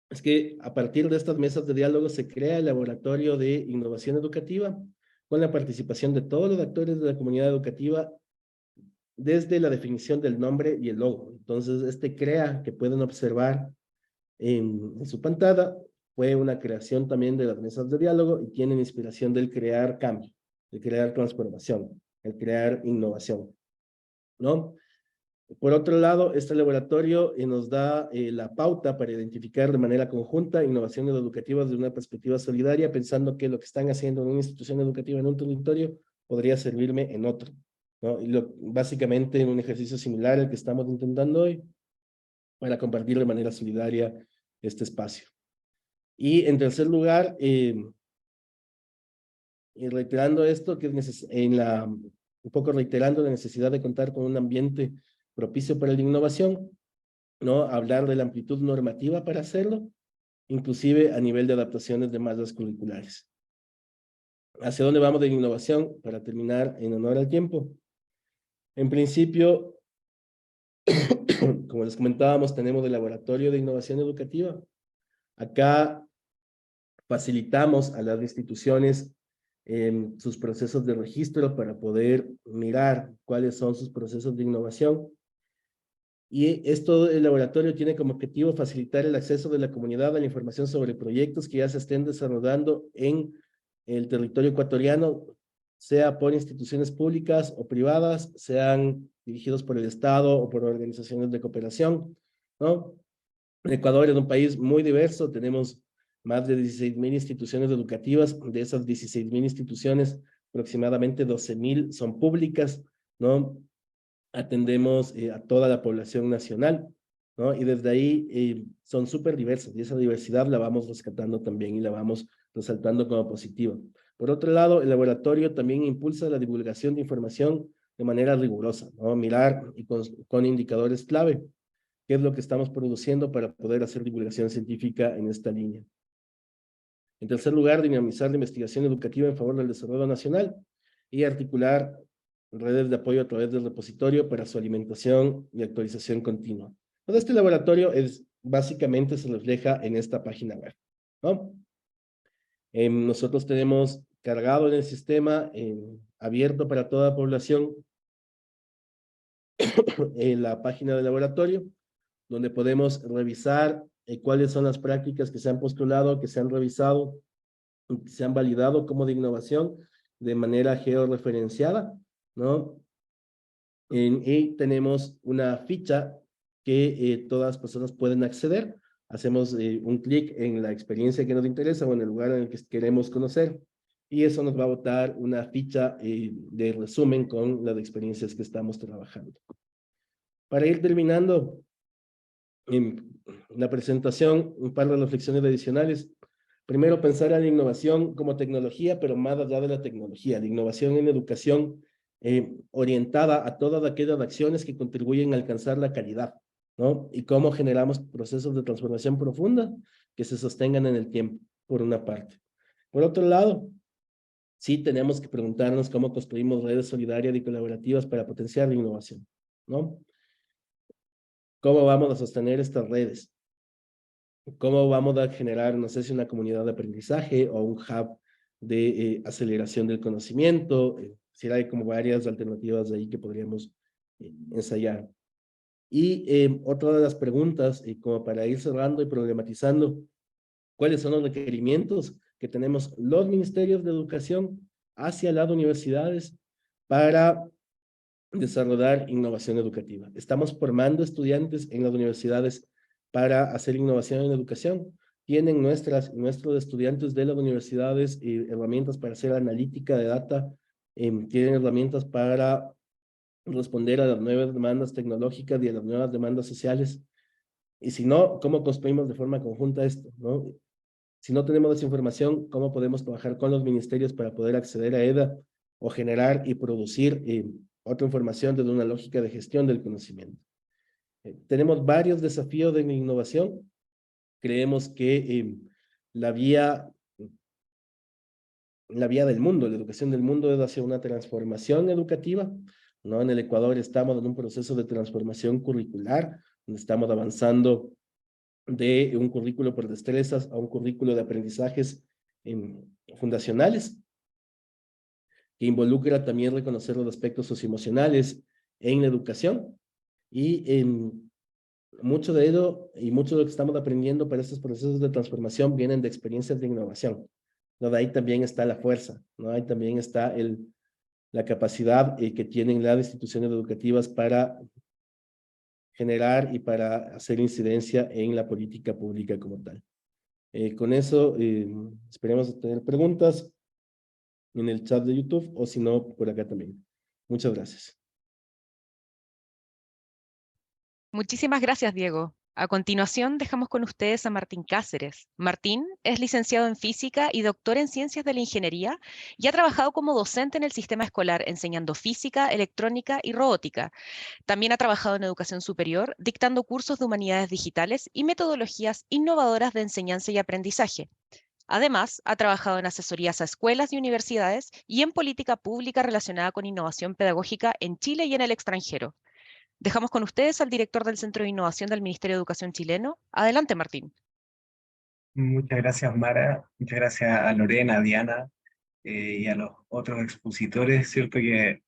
es que a partir de estas mesas de diálogo se crea el Laboratorio de Innovación Educativa con la participación de todos los actores de la comunidad educativa desde la definición del nombre y el logo. Entonces, CREA que pueden observar en su pantalla fue una creación también de las mesas de diálogo, y tienen inspiración del crear cambio, de crear transformación, el crear innovación, ¿no? Por otro lado, este laboratorio nos da la pauta para identificar de manera conjunta innovaciones educativas desde una perspectiva solidaria, pensando que lo que están haciendo en una institución educativa en un territorio podría servirme en otro, ¿no? Y básicamente en un ejercicio similar al que estamos intentando hoy, para compartir de manera solidaria este espacio. Y en tercer lugar, y reiterando esto, que es un poco reiterando la necesidad de contar con un ambiente propicio para la innovación, ¿no? Hablar de la amplitud normativa para hacerlo, inclusive a nivel de adaptaciones de mallas curriculares. ¿Hacia dónde vamos de innovación? Para terminar, en honor al tiempo. En principio, como les comentábamos, tenemos el Laboratorio de Innovación Educativa. Acá facilitamos a las instituciones sus procesos de registro para poder mirar cuáles son sus procesos de innovación. Y el laboratorio tiene como objetivo facilitar el acceso de la comunidad a la información sobre proyectos que ya se estén desarrollando en el territorio ecuatoriano, sea por instituciones públicas o privadas, sean dirigidos por el Estado o por organizaciones de cooperación, ¿no? Ecuador es un país muy diverso, tenemos más de 16,000 instituciones educativas. De esas 16,000 instituciones, aproximadamente 12,000 son públicas, ¿no? Atendemos a toda la población nacional, ¿no? Y desde ahí son súper diversas, y esa diversidad la vamos rescatando también y la vamos resaltando como positiva. Por otro lado, el laboratorio también impulsa la divulgación de información de manera rigurosa, ¿no? Mirar y con indicadores clave qué es lo que estamos produciendo para poder hacer divulgación científica en esta línea. En tercer lugar, dinamizar la investigación educativa en favor del desarrollo nacional y articular redes de apoyo a través del repositorio para su alimentación y actualización continua. Todo este laboratorio básicamente se refleja en esta página web, ¿no? Nosotros tenemos cargado en el sistema, abierto para toda la población, en la página del laboratorio, donde podemos revisar cuáles son las prácticas que se han postulado, que se han revisado, que se han validado como de innovación de manera georreferenciada, ¿no? Y tenemos una ficha que todas las personas pueden acceder. Hacemos un clic en la experiencia que nos interesa o en el lugar en el que queremos conocer, y eso nos va a botar una ficha de resumen con las experiencias que estamos trabajando. Para ir terminando la presentación, un par de reflexiones adicionales. Primero, pensar en la innovación como tecnología, pero más allá de la tecnología, la innovación en educación orientada a todas aquellas acciones que contribuyen a alcanzar la calidad, ¿no? Y cómo generamos procesos de transformación profunda que se sostengan en el tiempo, por una parte. Por otro lado, sí tenemos que preguntarnos cómo construimos redes solidarias y colaborativas para potenciar la innovación, ¿no? ¿Cómo vamos a sostener estas redes? ¿Cómo vamos a generar, no sé si una comunidad de aprendizaje o un hub de aceleración del conocimiento? Si hay como varias alternativas ahí que podríamos ensayar. Y otra de las preguntas, como para ir cerrando y problematizando, ¿cuáles son los requerimientos que tenemos los ministerios de educación hacia las universidades para desarrollar innovación educativa? ¿Estamos formando estudiantes en las universidades para hacer innovación en educación? ¿Tienen nuestros estudiantes de las universidades herramientas para hacer analítica de data? ¿Tienen herramientas para responder a las nuevas demandas tecnológicas y a las nuevas demandas sociales? Y si no, ¿cómo construimos de forma conjunta esto, ¿no? Si no tenemos esa información, ¿cómo podemos trabajar con los ministerios para poder acceder a ella o generar y producir otra información desde una lógica de gestión del conocimiento? Tenemos varios desafíos de innovación. Creemos que la vía del mundo, la educación del mundo es hacia una transformación educativa, ¿no? En el Ecuador estamos en un proceso de transformación curricular, donde estamos avanzando de un currículo por destrezas a un currículo de aprendizajes fundacionales, que involucra también reconocer los aspectos socioemocionales en la educación. Y mucho de ello y mucho de lo que estamos aprendiendo para estos procesos de transformación vienen de experiencias de innovación. ¿No? De ahí también está la fuerza, ¿no? Ahí también está la capacidad que tienen las instituciones educativas para generar y para hacer incidencia en la política pública como tal. Con eso, esperemos tener preguntas en el chat de YouTube o si no, por acá también. Muchas gracias. Muchísimas gracias, Diego. A continuación, dejamos con ustedes a Martín Cáceres. Martín es licenciado en física y doctor en ciencias de la ingeniería y ha trabajado como docente en el sistema escolar enseñando física, electrónica y robótica. También ha trabajado en educación superior, dictando cursos de humanidades digitales y metodologías innovadoras de enseñanza y aprendizaje. Además, ha trabajado en asesorías a escuelas y universidades y en política pública relacionada con innovación pedagógica en Chile y en el extranjero. Dejamos con ustedes al director del Centro de Innovación del Ministerio de Educación chileno. Adelante, Martín. Muchas gracias, Mara. Muchas gracias a Lorena, a Diana y a los otros expositores, ¿cierto? Que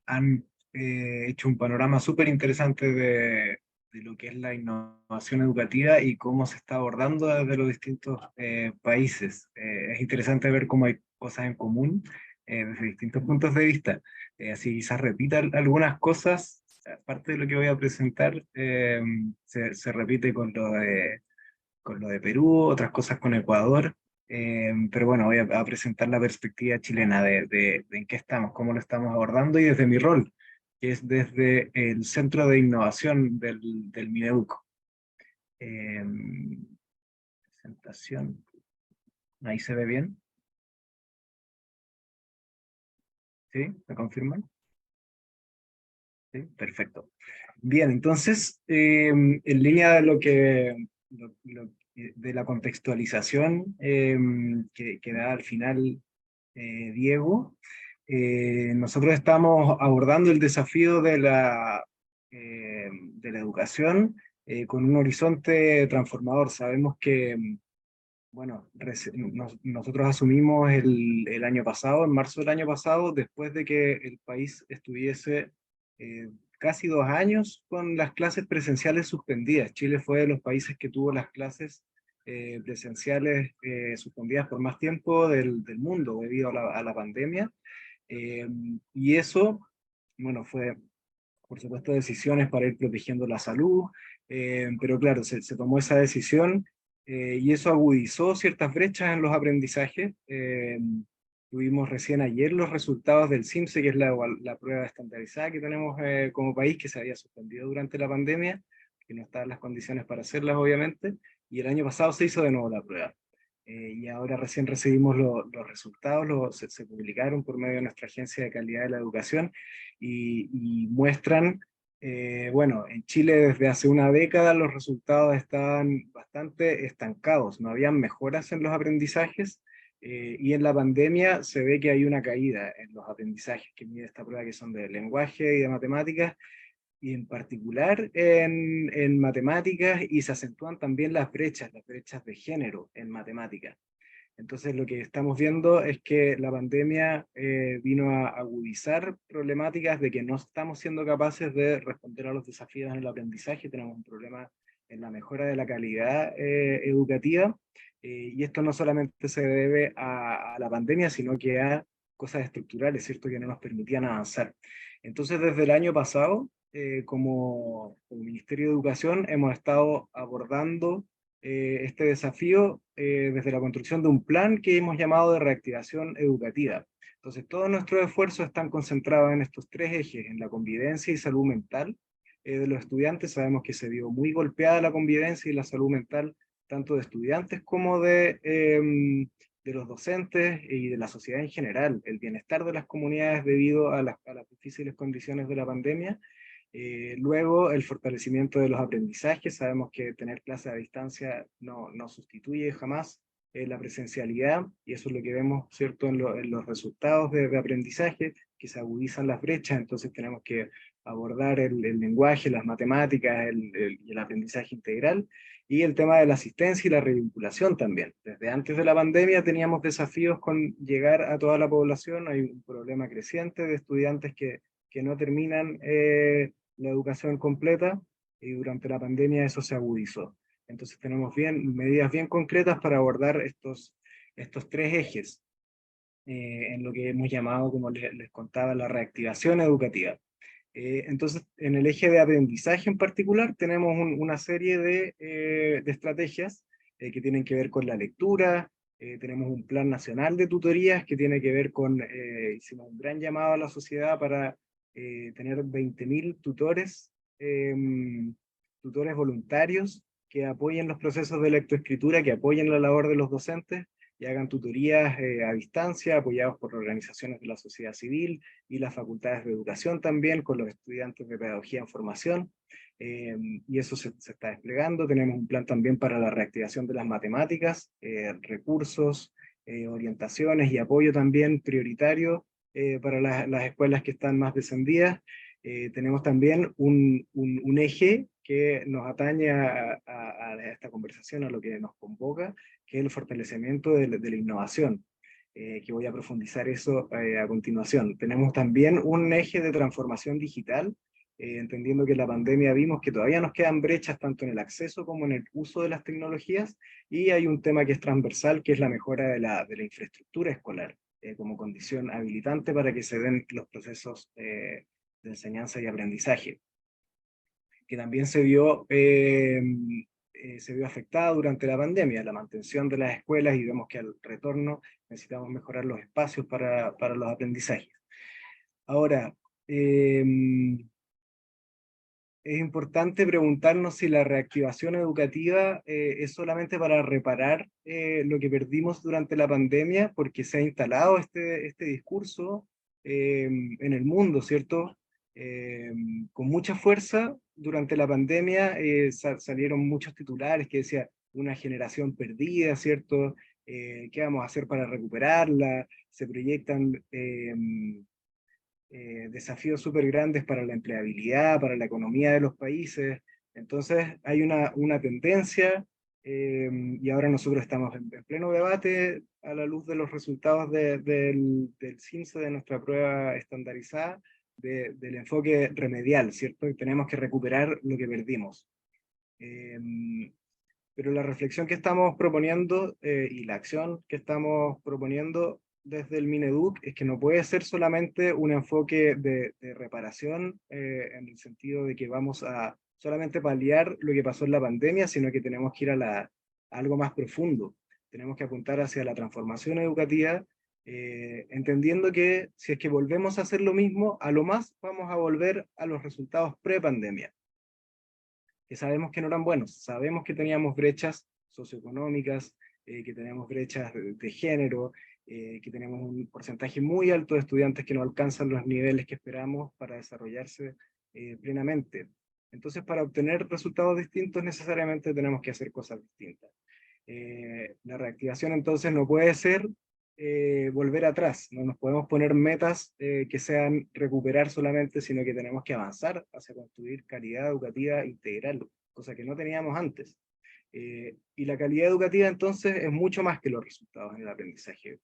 han hecho un panorama súper interesante de lo que es la innovación educativa y cómo se está abordando desde los distintos países. Es interesante ver cómo hay cosas en común desde distintos puntos de vista. Así quizás repita algunas cosas, aparte de lo que voy a presentar, se repite con lo de Perú, otras cosas con Ecuador, pero bueno, voy a presentar la perspectiva chilena de en qué estamos, cómo lo estamos abordando y desde mi rol, que es desde el Centro de Innovación del Mineduc. Presentación, ahí se ve bien. ¿Sí? ¿Me confirman? Sí, perfecto. Bien, entonces, en línea de lo que de la contextualización que da al final Diego, nosotros estamos abordando el desafío de la educación con un horizonte transformador. Sabemos que, bueno, nosotros asumimos el año pasado, en marzo del año pasado, después de que el país estuviese casi 2 años con las clases presenciales suspendidas. Chile fue de los países que tuvo las clases presenciales suspendidas por más tiempo del mundo debido a la pandemia. Y eso, bueno, fue, por supuesto, decisiones para ir protegiendo la salud, pero claro, se tomó esa decisión y eso agudizó ciertas brechas en los aprendizajes. Tuvimos recién ayer los resultados del CIMSE, que es la prueba estandarizada que tenemos como país, que se había suspendido durante la pandemia, que no estaban las condiciones para hacerlas, obviamente, y el año pasado se hizo de nuevo la prueba. y ahora recién recibimos los resultados, se publicaron por medio de nuestra Agencia de Calidad de la Educación, y muestran, bueno, en Chile desde hace una década los resultados estaban bastante estancados, no habían mejoras en los aprendizajes, y en la pandemia se ve que hay una caída en los aprendizajes que mide esta prueba, que son de lenguaje y de matemáticas, y en particular en matemáticas, y se acentúan también las brechas de género en matemáticas. Entonces lo que estamos viendo es que la pandemia vino a agudizar problemáticas de que no estamos siendo capaces de responder a los desafíos en el aprendizaje, tenemos un problema en la mejora de la calidad educativa, y esto no solamente se debe a la pandemia, sino que a cosas estructurales, ¿cierto?, que no nos permitían avanzar. Entonces desde el año pasado, como Ministerio de Educación, hemos estado abordando este desafío desde la construcción de un plan que hemos llamado de reactivación educativa. Entonces, todos nuestros esfuerzos están concentrados en estos tres ejes, en la convivencia y salud mental de los estudiantes. Sabemos que se vio muy golpeada la convivencia y la salud mental, tanto de estudiantes como de los docentes y de la sociedad en general, el bienestar de las comunidades debido a las difíciles condiciones de la pandemia. Luego, el fortalecimiento de los aprendizajes. Sabemos que tener clases a distancia no sustituye jamás la presencialidad, y eso es lo que vemos, ¿cierto?, en los resultados de aprendizaje, que se agudizan las brechas. Entonces tenemos que abordar el lenguaje, las matemáticas, y el aprendizaje integral, y el tema de la asistencia y la revinculación también. Desde antes de la pandemia teníamos desafíos con llegar a toda la población. Hay un problema creciente de estudiantes que no terminan la educación completa, y durante la pandemia eso se agudizó. Entonces tenemos medidas bien concretas para abordar estos tres ejes, en lo que hemos llamado, como les contaba, la reactivación educativa. Entonces, en el eje de aprendizaje en particular, tenemos una serie de estrategias que tienen que ver con la lectura. Tenemos un plan nacional de tutorías que tiene que ver con, hicimos un gran llamado a la sociedad para tener 20.000 tutores, tutores voluntarios que apoyen los procesos de lectoescritura, que apoyen la labor de los docentes y hagan tutorías a distancia, apoyados por organizaciones de la sociedad civil y las facultades de educación también, con los estudiantes de pedagogía en formación, y eso se está desplegando. Tenemos un plan también para la reactivación de las matemáticas, recursos, orientaciones y apoyo también prioritario para las escuelas que están más descendidas. Tenemos también un eje que nos atañe a esta conversación, a lo que nos convoca, que es el fortalecimiento de la innovación, que voy a profundizar eso a continuación. Tenemos también un eje de transformación digital, entendiendo que en la pandemia vimos que todavía nos quedan brechas tanto en el acceso como en el uso de las tecnologías, y hay un tema que es transversal, que es la mejora de la infraestructura escolar, como condición habilitante para que se den los procesos de enseñanza y aprendizaje, que también se vio afectada durante la pandemia, la mantención de las escuelas, y vemos que al retorno necesitamos mejorar los espacios para los aprendizajes. Ahora, es importante preguntarnos si la reactivación educativa es solamente para reparar lo que perdimos durante la pandemia, porque se ha instalado este discurso en el mundo, ¿cierto? Con mucha fuerza. Durante la pandemia salieron muchos titulares que decían una generación perdida, ¿cierto? ¿Qué vamos a hacer para recuperarla? Se proyectan desafíos súper grandes para la empleabilidad, para la economía de los países. Entonces hay una tendencia, y ahora nosotros estamos en pleno debate a la luz de los resultados del CIMSE, de nuestra prueba estandarizada, del enfoque remedial, ¿cierto? Y tenemos que recuperar lo que perdimos. Pero la reflexión que estamos proponiendo y la acción que estamos proponiendo desde el Mineduc es que no puede ser solamente un enfoque de reparación, en el sentido de que vamos a solamente paliar lo que pasó en la pandemia, sino que tenemos que ir a algo más profundo. Tenemos que apuntar hacia la transformación educativa, entendiendo que si es que volvemos a hacer lo mismo, a lo más vamos a volver a los resultados pre-pandemia, que sabemos que no eran buenos. Sabemos que teníamos brechas socioeconómicas, que tenemos brechas de género, que tenemos un porcentaje muy alto de estudiantes que no alcanzan los niveles que esperamos para desarrollarse plenamente. Entonces, para obtener resultados distintos, necesariamente tenemos que hacer cosas distintas. La reactivación entonces no puede ser volver atrás, no nos podemos poner metas que sean recuperar solamente, sino que tenemos que avanzar hacia construir calidad educativa integral, cosa que no teníamos antes. Y la calidad educativa entonces es mucho más que los resultados en el aprendizaje.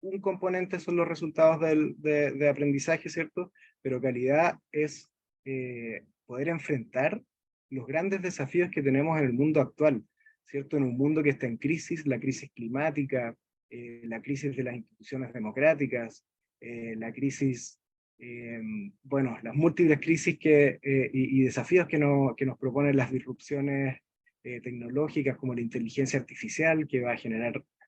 Un componente son los resultados de aprendizaje, ¿cierto? Pero calidad es poder enfrentar los grandes desafíos que tenemos en el mundo actual, ¿cierto? En un mundo que está en crisis, la crisis climática, la crisis de las instituciones democráticas, la crisis, bueno, las múltiples crisis y desafíos que nos proponen las disrupciones tecnológicas como la inteligencia artificial, que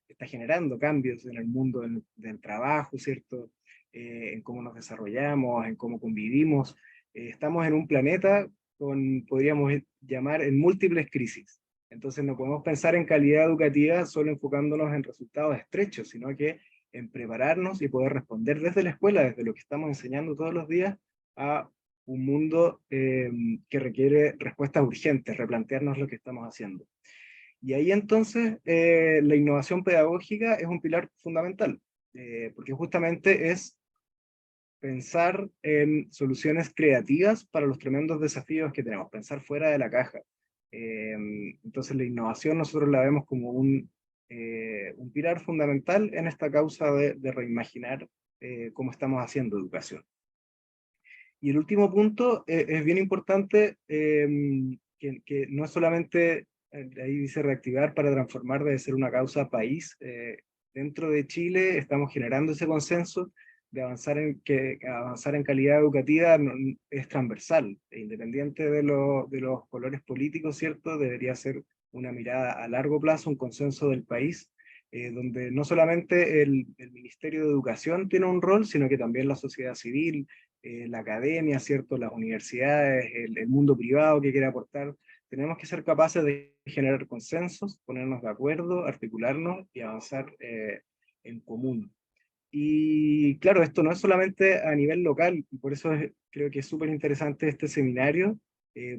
está generando cambios en el mundo del trabajo, ¿cierto? En cómo nos desarrollamos, en cómo convivimos. Estamos en un planeta podríamos llamar, en múltiples crisis. Entonces no podemos pensar en calidad educativa solo enfocándonos en resultados estrechos, sino que en prepararnos y poder responder desde la escuela, desde lo que estamos enseñando todos los días, a un mundo que requiere respuestas urgentes, replantearnos lo que estamos haciendo. Y ahí entonces la innovación pedagógica es un pilar fundamental, porque justamente es pensar en soluciones creativas para los tremendos desafíos que tenemos, pensar fuera de la caja. Entonces la innovación nosotros la vemos como un pilar fundamental en esta causa de reimaginar cómo estamos haciendo educación. Y el último punto es bien importante, que no es solamente, ahí dice reactivar para transformar, debe ser una causa país. Dentro de Chile estamos generando ese consenso de avanzar en calidad educativa es transversal, e independiente de los colores políticos, ¿cierto? Debería ser una mirada a largo plazo, un consenso del país, donde no solamente el Ministerio de Educación tiene un rol, sino que también la sociedad civil, la academia, ¿cierto? Las universidades, el mundo privado que quiere aportar. Tenemos que ser capaces de generar consensos, ponernos de acuerdo, articularnos y avanzar en común. Y claro, esto no es solamente a nivel local, y por eso creo que es súper interesante este seminario,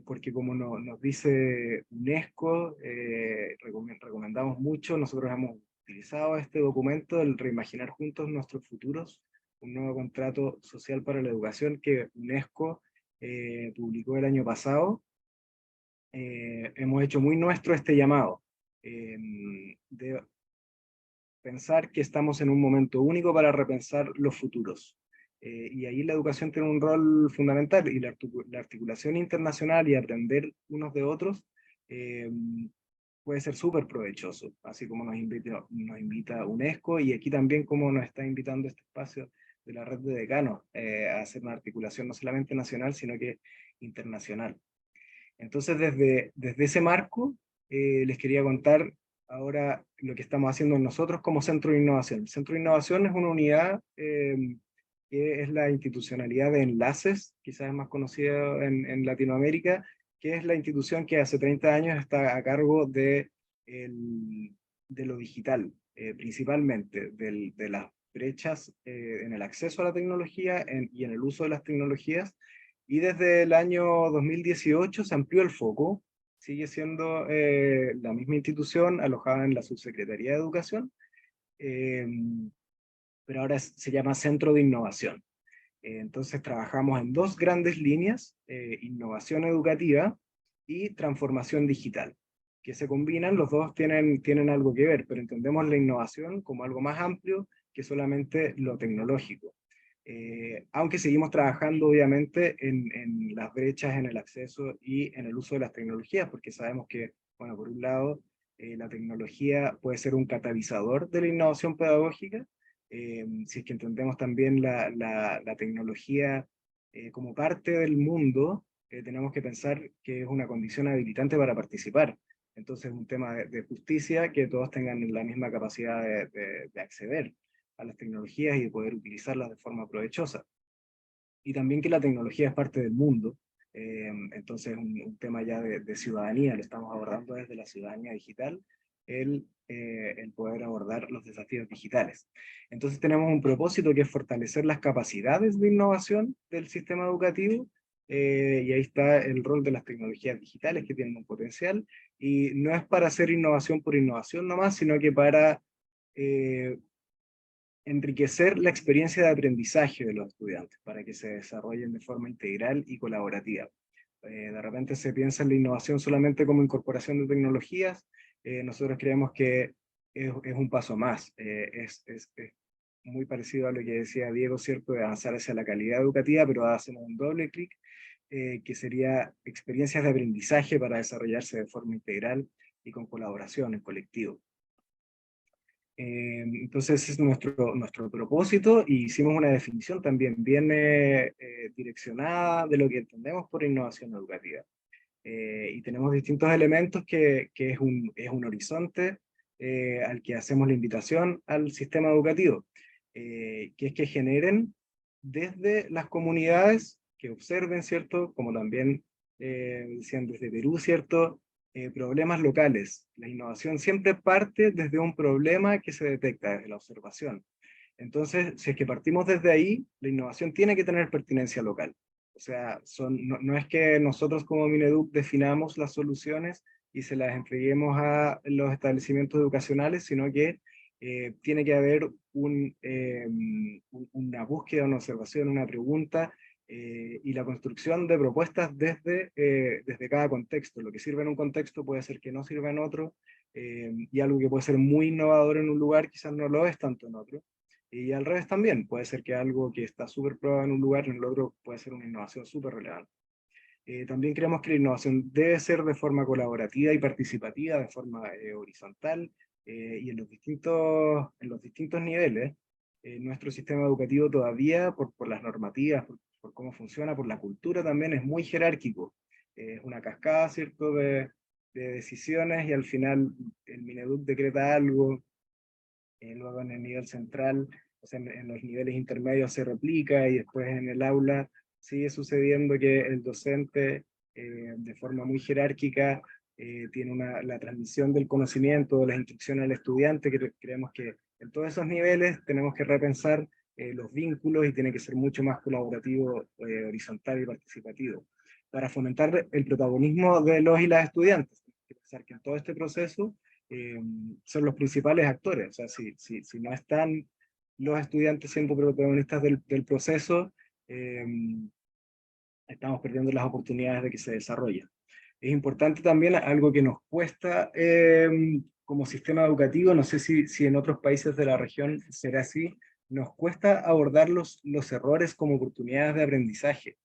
porque como nos dice UNESCO, recomendamos mucho, nosotros hemos utilizado este documento, el Reimaginar Juntos Nuestros Futuros, un nuevo contrato social para la educación que UNESCO publicó el año pasado. Hemos hecho muy nuestro este llamado de pensar que estamos en un momento único para repensar los futuros. Y ahí la educación tiene un rol fundamental, y la articulación internacional y aprender unos de otros puede ser súper provechoso, así como nos invita UNESCO, y aquí también como nos está invitando este espacio de la red de decanos a hacer una articulación no solamente nacional, sino que internacional. Entonces, desde ese marco, les quería contar ahora lo que estamos haciendo nosotros como Centro de Innovación. El Centro de Innovación es una unidad que es la institucionalidad de Enlaces, quizás es más conocida en Latinoamérica, que es la institución que hace 30 años está a cargo de lo digital, principalmente de las brechas en el acceso a la tecnología y en el uso de las tecnologías. Y desde el año 2018 se amplió el foco, sigue siendo la misma institución alojada en la Subsecretaría de Educación, pero ahora se llama Centro de Innovación. Entonces trabajamos en dos grandes líneas, innovación educativa y transformación digital, que se combinan, los dos tienen algo que ver, pero entendemos la innovación como algo más amplio que solamente lo tecnológico. Aunque seguimos trabajando obviamente en las brechas en el acceso y en el uso de las tecnologías, porque sabemos que, bueno, por un lado, la tecnología puede ser un catalizador de la innovación pedagógica, si es que entendemos también la tecnología como parte del mundo, tenemos que pensar que es una condición habilitante para participar. Entonces es un tema de justicia que todos tengan la misma capacidad de acceder a las tecnologías y de poder utilizarlas de forma provechosa. Y también que la tecnología es parte del mundo, entonces un tema ya de ciudadanía, lo estamos abordando desde la ciudadanía digital, el poder abordar los desafíos digitales. Entonces tenemos un propósito que es fortalecer las capacidades de innovación del sistema educativo, y ahí está el rol de las tecnologías digitales que tienen un potencial, y no es para hacer innovación por innovación nomás, sino que para enriquecer la experiencia de aprendizaje de los estudiantes, para que se desarrollen de forma integral y colaborativa. De repente se piensa en la innovación solamente como incorporación de tecnologías. Nosotros creemos que es un paso más, es muy parecido a lo que decía Diego, ¿cierto?, de avanzar hacia la calidad educativa, pero hacemos un doble clic, que sería experiencias de aprendizaje para desarrollarse de forma integral y con colaboración en colectivo. Entonces ese es nuestro propósito, y hicimos una definición también bien direccionada de lo que entendemos por innovación educativa. Y tenemos distintos elementos que es un horizonte al que hacemos la invitación al sistema educativo, que es que generen desde las comunidades, que observen, ¿cierto?, como también decían desde Perú, ¿cierto?, problemas locales. La innovación siempre parte desde un problema que se detecta desde la observación. Entonces, si es que partimos desde ahí, la innovación tiene que tener pertinencia local. O sea, no es que nosotros como Mineduc definamos las soluciones y se las entreguemos a los establecimientos educacionales, sino que tiene que haber una búsqueda, una observación, una pregunta, y la construcción de propuestas desde cada contexto. Lo que sirve en un contexto puede ser que no sirva en otro, y algo que puede ser muy innovador en un lugar quizás no lo es tanto en otro. Y al revés también, puede ser que algo que está súper probado en un lugar, en el otro puede ser una innovación súper relevante. También creemos que la innovación debe ser de forma colaborativa y participativa, de forma horizontal, y en los distintos niveles. Nuestro sistema educativo todavía, por las normativas, por cómo funciona, por la cultura también, es muy jerárquico. Es una cascada, ¿cierto?, de decisiones, y al final el Mineduc decreta algo, luego en el nivel central, o sea, en los niveles intermedios se replica, y después en el aula sigue sucediendo que el docente, de forma muy jerárquica, tiene la transmisión del conocimiento, de las instrucciones al estudiante, que creemos que en todos esos niveles tenemos que repensar los vínculos, y tiene que ser mucho más colaborativo, horizontal y participativo, para fomentar el protagonismo de los y las estudiantes. Hay que pensar que en todo este proceso son los principales actores. O sea, si no están los estudiantes siendo protagonistas del proceso, estamos perdiendo las oportunidades de que se desarrolle. Es importante también algo que nos cuesta como sistema educativo, no sé si en otros países de la región será así, nos cuesta abordar los errores como oportunidades de aprendizaje.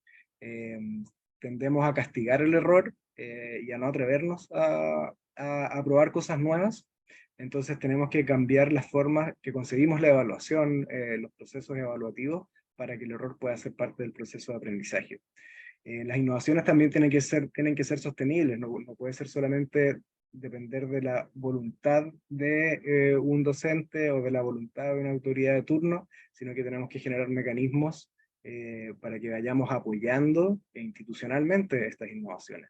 Tendemos a castigar el error y a no atrevernos a probar cosas nuevas. Entonces tenemos que cambiar las formas que concebimos la evaluación, los procesos evaluativos, para que el error pueda ser parte del proceso de aprendizaje. Las innovaciones también tienen que ser sostenibles, no puede ser solamente depender de la voluntad de un docente o de la voluntad de una autoridad de turno, sino que tenemos que generar mecanismos para que vayamos apoyando institucionalmente estas innovaciones.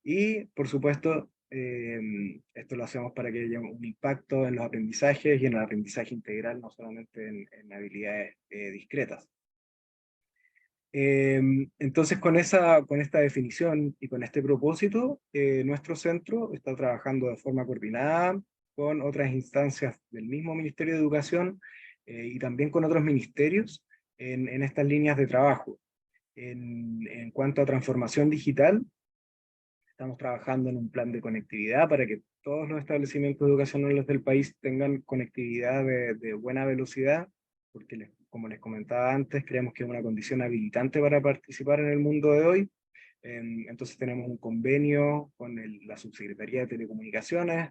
Y, por supuesto, esto lo hacemos para que haya un impacto en los aprendizajes y en el aprendizaje integral, no solamente en habilidades discretas. Entonces, con esta definición y con este propósito, nuestro centro está trabajando de forma coordinada con otras instancias del mismo Ministerio de Educación, y también con otros ministerios en estas líneas de trabajo. En cuanto a transformación digital, estamos trabajando en un plan de conectividad para que todos los establecimientos educacionales del país tengan conectividad de buena velocidad, porque como les comentaba antes, creemos que es una condición habilitante para participar en el mundo de hoy. Entonces tenemos un convenio con la Subsecretaría de Telecomunicaciones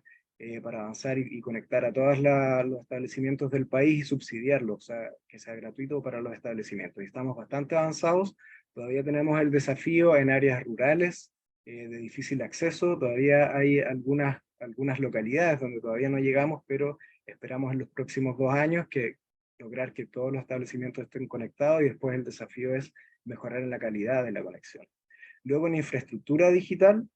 para avanzar y conectar a todos los establecimientos del país y subsidiarlos, o sea, que sea gratuito para los establecimientos. Y estamos bastante avanzados. Todavía tenemos el desafío en áreas rurales, de difícil acceso. Todavía hay algunas localidades donde todavía no llegamos, pero esperamos en los próximos 2 años lograr que todos los establecimientos estén conectados, y después el desafío es mejorar en la calidad de la conexión. Luego, en infraestructura digital,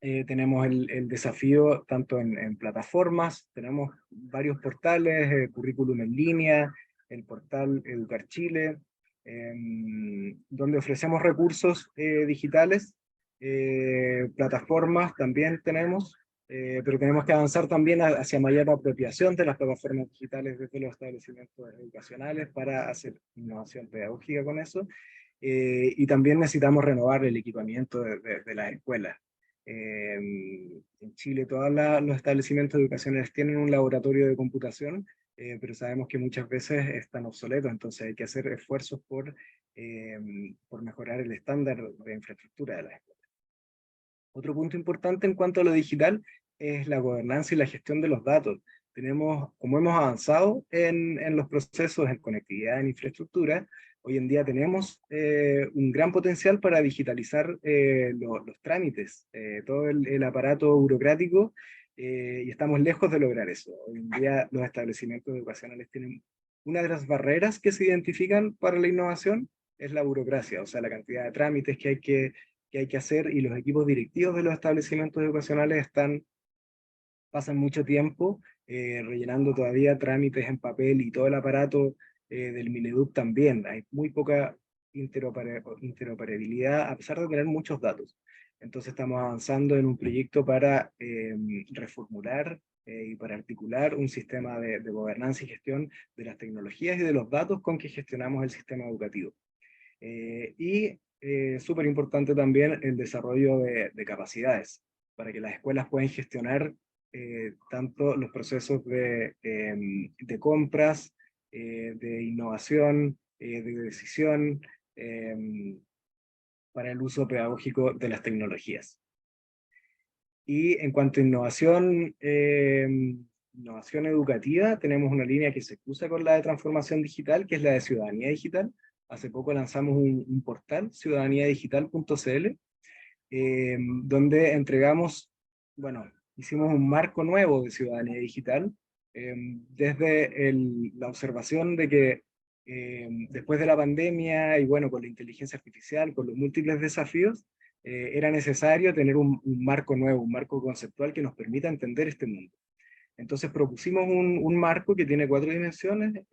tenemos el desafío tanto en plataformas, tenemos varios portales, currículum en línea, el portal Educar Chile, donde ofrecemos recursos digitales, plataformas también tenemos, pero tenemos que avanzar también hacia mayor apropiación de las plataformas digitales desde los establecimientos educacionales para hacer innovación pedagógica con eso, y también necesitamos renovar el equipamiento de las escuelas. En Chile todos los establecimientos educacionales tienen un laboratorio de computación, pero sabemos que muchas veces están obsoletos, entonces hay que hacer esfuerzos por mejorar el estándar de infraestructura de las escuelas. Otro punto importante en cuanto a lo digital es la gobernanza y la gestión de los datos. Como hemos avanzado en los procesos en conectividad, en infraestructura, hoy en día tenemos un gran potencial para digitalizar los trámites, todo el aparato burocrático, y estamos lejos de lograr eso. Hoy en día los establecimientos educacionales tienen una de las barreras que se identifican para la innovación, es la burocracia, o sea, la cantidad de trámites que hay que hacer, y los equipos directivos de los establecimientos educacionales pasan mucho tiempo rellenando todavía trámites en papel, y todo el aparato del Mineduc también. Hay muy poca interoperabilidad, a pesar de tener muchos datos. Entonces estamos avanzando en un proyecto para reformular y para articular un sistema de gobernanza y gestión de las tecnologías y de los datos con que gestionamos el sistema educativo. Súper importante también el desarrollo de capacidades, para que las escuelas puedan gestionar tanto los procesos de compras, de innovación, de decisión, para el uso pedagógico de las tecnologías. Y en cuanto a innovación educativa, tenemos una línea que se cruza con la de transformación digital, que es la de ciudadanía digital. Hace poco lanzamos un portal, ciudadanía-digital.cl, donde entregamos, hicimos un marco nuevo de ciudadanía digital, desde la observación de que después de la pandemia, y con la inteligencia artificial, con los múltiples desafíos, era necesario tener un marco nuevo, un marco conceptual que nos permita entender este mundo. Entonces propusimos un marco que tiene 4 dimensiones: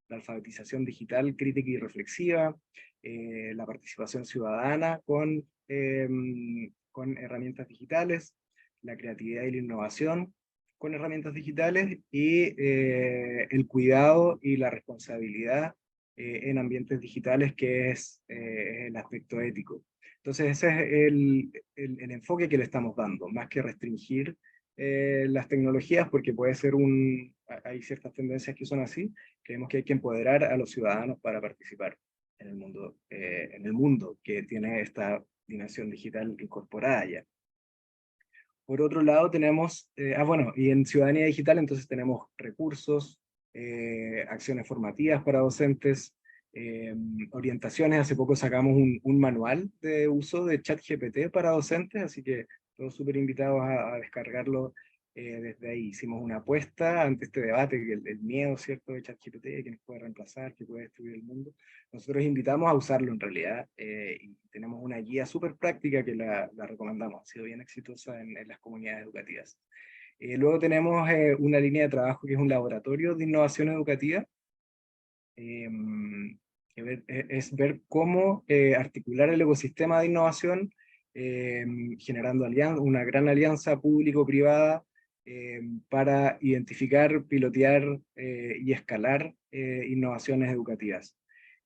la alfabetización digital crítica y reflexiva, la participación ciudadana con herramientas digitales, la creatividad y la innovación con herramientas digitales, y el cuidado y la responsabilidad en ambientes digitales, que es el aspecto ético. Entonces ese es el enfoque que le estamos dando, más que restringir las tecnologías, porque hay ciertas tendencias que son así. Creemos que hay que empoderar a los ciudadanos para participar en el mundo que tiene esta dimensión digital incorporada ya. Por otro lado tenemos, y en ciudadanía digital entonces tenemos recursos, acciones formativas para docentes, orientaciones. Hace poco sacamos un manual de uso de ChatGPT para docentes, así que todos súper invitados a descargarlo desde ahí. Hicimos una apuesta ante este debate, que el miedo, ¿cierto?, de ChatGPT, que nos puede reemplazar, que puede destruir el mundo. Nosotros invitamos a usarlo en realidad, y tenemos una guía súper práctica que la recomendamos. Ha sido bien exitosa en las comunidades educativas. Luego tenemos una línea de trabajo que es un laboratorio de innovación educativa, es ver cómo articular el ecosistema de innovación, generando una gran alianza público-privada para identificar, pilotear y escalar innovaciones educativas.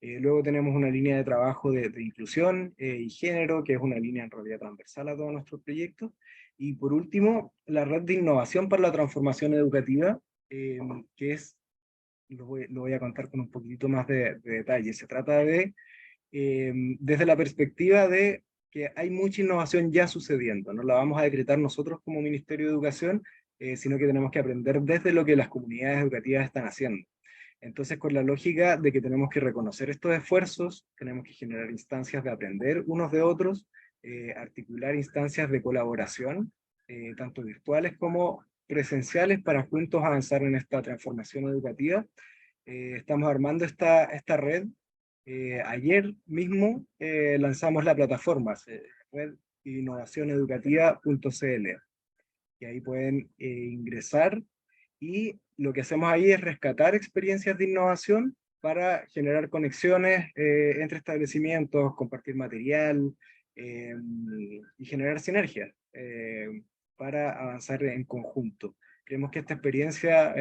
Luego tenemos una línea de trabajo de inclusión y género, que es una línea en realidad transversal a todos nuestros proyectos. Y por último, la red de innovación para la transformación educativa, que es, lo voy a contar con un poquitito más de detalle. Se trata de, desde la perspectiva de que hay mucha innovación ya sucediendo, no la vamos a decretar nosotros como Ministerio de Educación, sino que tenemos que aprender desde lo que las comunidades educativas están haciendo. Entonces, con la lógica de que tenemos que reconocer estos esfuerzos, tenemos que generar instancias de aprender unos de otros, articular instancias de colaboración, tanto virtuales como presenciales, para juntos avanzar en esta transformación educativa. Estamos armando esta red. Ayer mismo lanzamos la plataforma, red innovacioneducativa.cl, y ahí pueden ingresar, y lo que hacemos ahí es rescatar experiencias de innovación para generar conexiones entre establecimientos, compartir material y generar sinergias para avanzar en conjunto. Creemos que esta experiencia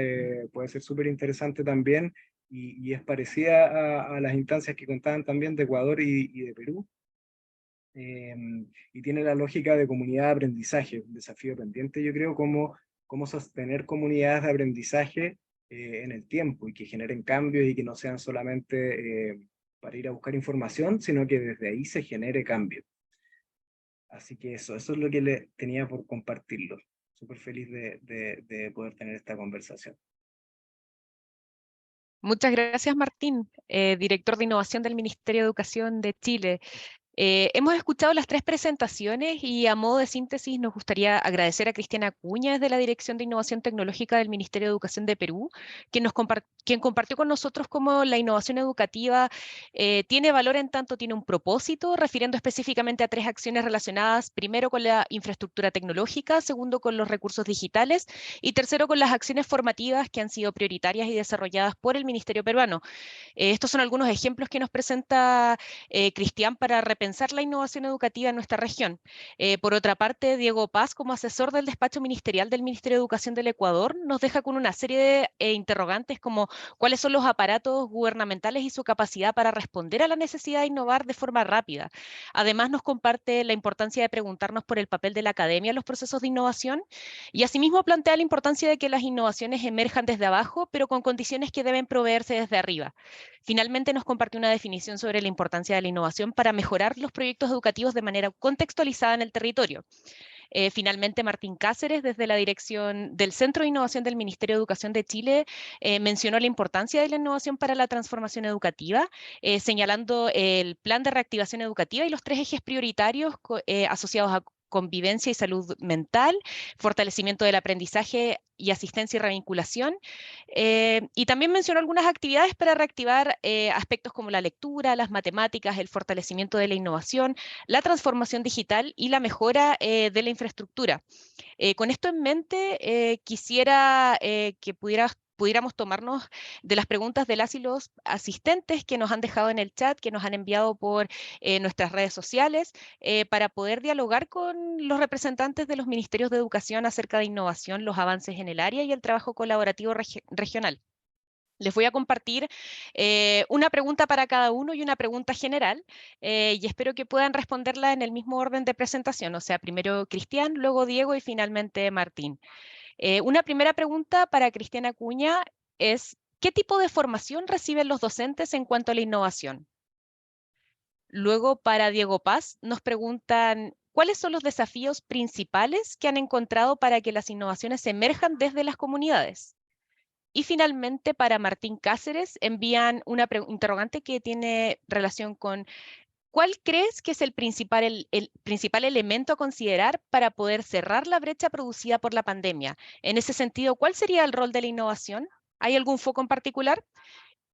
puede ser súper interesante también, y es parecida a las instancias que contaban también de Ecuador y de Perú. Y tiene la lógica de comunidad de aprendizaje, un desafío pendiente, yo creo, cómo sostener comunidades de aprendizaje en el tiempo, y que generen cambios, y que no sean solamente para ir a buscar información, sino que desde ahí se genere cambio. Así que eso es lo que le tenía por compartirlo. Súper feliz de poder tener esta conversación. Muchas gracias, Martín, director de Innovación del Ministerio de Educación de Chile. Hemos escuchado las tres presentaciones, y a modo de síntesis nos gustaría agradecer a Cristian Acuña desde la Dirección de Innovación Tecnológica del Ministerio de Educación de Perú, quien compartió con nosotros cómo la innovación educativa tiene valor en tanto tiene un propósito, refiriendo específicamente a tres acciones relacionadas, primero con la infraestructura tecnológica, segundo con los recursos digitales, y tercero con las acciones formativas que han sido prioritarias y desarrolladas por el Ministerio peruano. Estos son algunos ejemplos que nos presenta Cristian para repensar la innovación educativa en nuestra región. Por otra parte, Diego Paz, como asesor del despacho ministerial del Ministerio de Educación del Ecuador, nos deja con una serie de interrogantes como cuáles son los aparatos gubernamentales y su capacidad para responder a la necesidad de innovar de forma rápida. Además, nos comparte la importancia de preguntarnos por el papel de la academia en los procesos de innovación, y asimismo plantea la importancia de que las innovaciones emerjan desde abajo, pero con condiciones que deben proveerse desde arriba. Finalmente, nos compartió una definición sobre la importancia de la innovación para mejorar los proyectos educativos de manera contextualizada en el territorio. Finalmente, Martín Cáceres, desde la dirección del Centro de Innovación del Ministerio de Educación de Chile, mencionó la importancia de la innovación para la transformación educativa, señalando el plan de reactivación educativa y los tres ejes prioritarios asociados a convivencia y salud mental, fortalecimiento del aprendizaje y asistencia y revinculación. Y también mencionó algunas actividades para reactivar aspectos como la lectura, las matemáticas, el fortalecimiento de la innovación, la transformación digital y la mejora de la infraestructura. Con esto en mente, quisiera que pudiéramos tomarnos de las preguntas de las y los asistentes que nos han dejado en el chat, que nos han enviado por nuestras redes sociales, para poder dialogar con los representantes de los ministerios de educación acerca de innovación, los avances en el área y el trabajo colaborativo regional. Les voy a compartir una pregunta para cada uno y una pregunta general, y espero que puedan responderla en el mismo orden de presentación, o sea, primero Cristian, luego Diego y finalmente Martín. Una primera pregunta para Cristian Acuña es, ¿qué tipo de formación reciben los docentes en cuanto a la innovación? Luego, para Diego Paz, nos preguntan, ¿cuáles son los desafíos principales que han encontrado para que las innovaciones emerjan desde las comunidades? Y finalmente, para Martín Cáceres, envían una interrogante que tiene relación con ¿cuál crees que es el principal elemento a considerar para poder cerrar la brecha producida por la pandemia? En ese sentido, ¿cuál sería el rol de la innovación? ¿Hay algún foco en particular?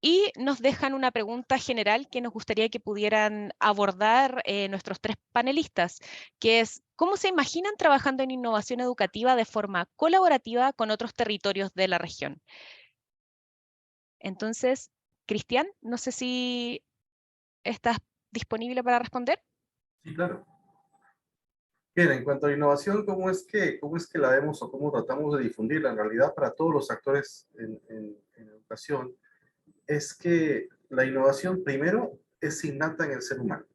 Y nos dejan una pregunta general que nos gustaría que pudieran abordar nuestros tres panelistas, que es, ¿cómo se imaginan trabajando en innovación educativa de forma colaborativa con otros territorios de la región? Entonces, Cristian, no sé si estás disponible para responder. Sí, claro. Bien, en cuanto a innovación, cómo es que la vemos o cómo tratamos de difundirla en realidad para todos los actores en educación? Es que la innovación primero es innata en el ser humano,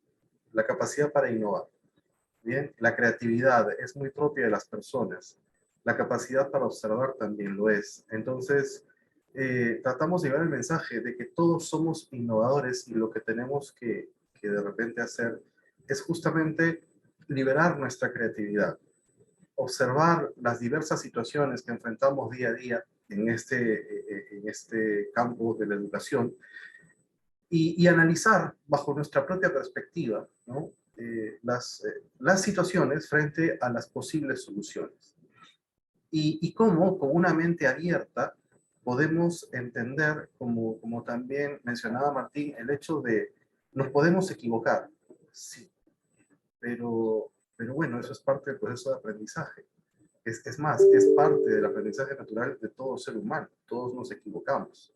la capacidad para innovar. Bien, la creatividad es muy propia de las personas, la capacidad para observar también lo es. Entonces, tratamos de llevar el mensaje de que todos somos innovadores, y lo que tenemos que de repente hacer es justamente liberar nuestra creatividad, observar las diversas situaciones que enfrentamos día a día en este campo de la educación, y analizar bajo nuestra propia perspectiva, ¿no? Las situaciones frente a las posibles soluciones. Y cómo, con una mente abierta, podemos entender, como también mencionaba Martín, el hecho de nos podemos equivocar, sí, pero Pero bueno, eso es parte del proceso de aprendizaje. Es más, es parte del aprendizaje natural de todo ser humano. Todos nos equivocamos.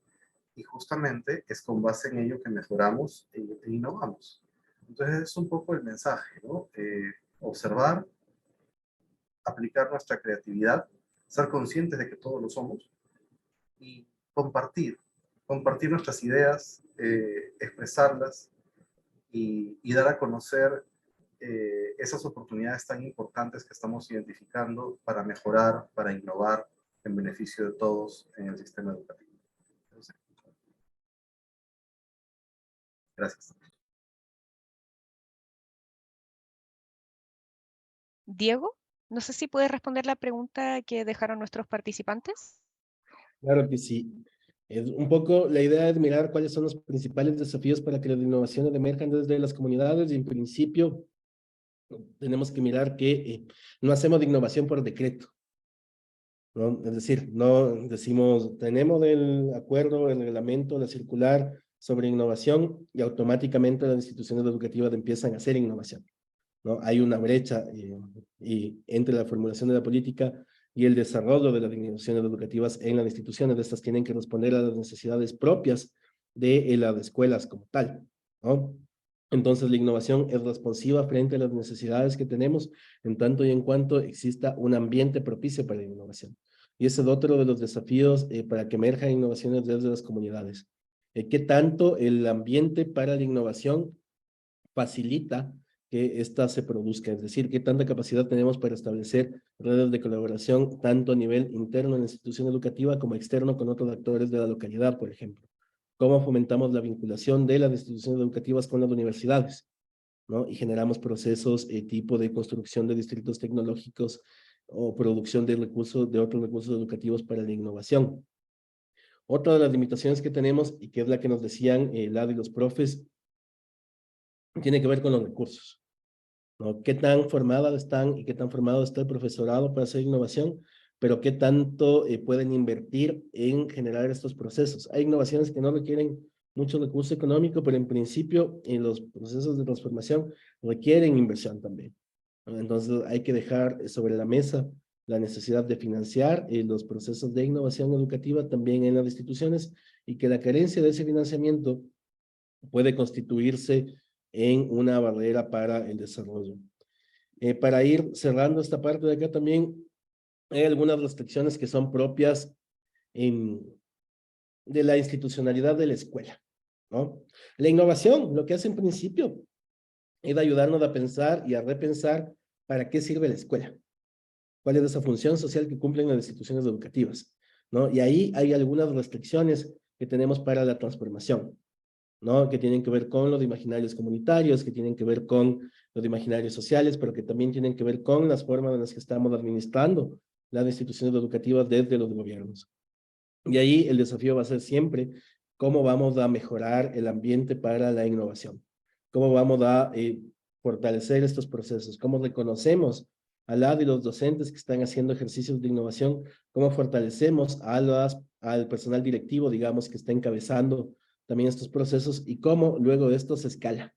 Y justamente es con base en ello que mejoramos e innovamos. Entonces es un poco el mensaje, ¿no? Observar, aplicar nuestra creatividad, ser conscientes de que todos lo somos y compartir nuestras ideas, expresarlas y dar a conocer esas oportunidades tan importantes que estamos identificando para mejorar, para innovar en beneficio de todos en el sistema educativo. Entonces, gracias. Diego, no sé si puedes responder la pregunta que dejaron nuestros participantes. Claro que sí. Es un poco la idea es mirar cuáles son los principales desafíos para que las innovaciones emerjan desde las comunidades y en principio tenemos que mirar que no hacemos de innovación por decreto, ¿no? Es decir, no decimos, tenemos el acuerdo, el reglamento, la circular sobre innovación y automáticamente las instituciones educativas empiezan a hacer innovación, ¿no? Hay una brecha y entre la formulación de la política y el desarrollo de las innovaciones educativas en las instituciones. Estas tienen que responder a las necesidades propias de las escuelas como tal, ¿no? Entonces la innovación es responsiva frente a las necesidades que tenemos en tanto y en cuanto exista un ambiente propicio para la innovación. Y ese es otro de los desafíos para que emerjan innovaciones desde las comunidades. ¿Qué tanto el ambiente para la innovación facilita que ésta se produzca? Es decir, qué tanta capacidad tenemos para establecer redes de colaboración tanto a nivel interno en la institución educativa como externo con otros actores de la localidad, por ejemplo. ¿Cómo fomentamos la vinculación de las instituciones educativas con las universidades, ¿no? Y generamos procesos tipo de construcción de distritos tecnológicos o producción de recursos, de otros recursos educativos para la innovación. Otra de las limitaciones que tenemos, y que es la que nos decían Lad y los profes, tiene que ver con los recursos, ¿no? ¿Qué tan formadas están y qué tan formado está el profesorado para hacer innovación? Pero qué tanto pueden invertir en generar estos procesos. Hay innovaciones que no requieren mucho recurso económico, pero en principio en los procesos de transformación requieren inversión también, ¿no? Entonces hay que dejar sobre la mesa la necesidad de financiar los procesos de innovación educativa también en las instituciones y que la carencia de ese financiamiento puede constituirse en una barrera para el desarrollo. Para ir cerrando esta parte de acá también, hay algunas restricciones que son propias de la institucionalidad de la escuela, ¿no? La innovación, lo que hace en principio, es ayudarnos a pensar y a repensar para qué sirve la escuela, cuál es esa función social que cumplen las instituciones educativas, ¿no? Y ahí hay algunas restricciones que tenemos para la transformación, ¿no? Que tienen que ver con los imaginarios comunitarios, que tienen que ver con los imaginarios sociales, pero que también tienen que ver con las formas en las que estamos administrando las instituciones educativas desde los gobiernos. Y ahí el desafío va a ser siempre cómo vamos a mejorar el ambiente para la innovación, cómo vamos a fortalecer estos procesos, cómo reconocemos al lado de los docentes que están haciendo ejercicios de innovación, cómo fortalecemos al personal directivo, digamos, que está encabezando también estos procesos y cómo luego esto se escala,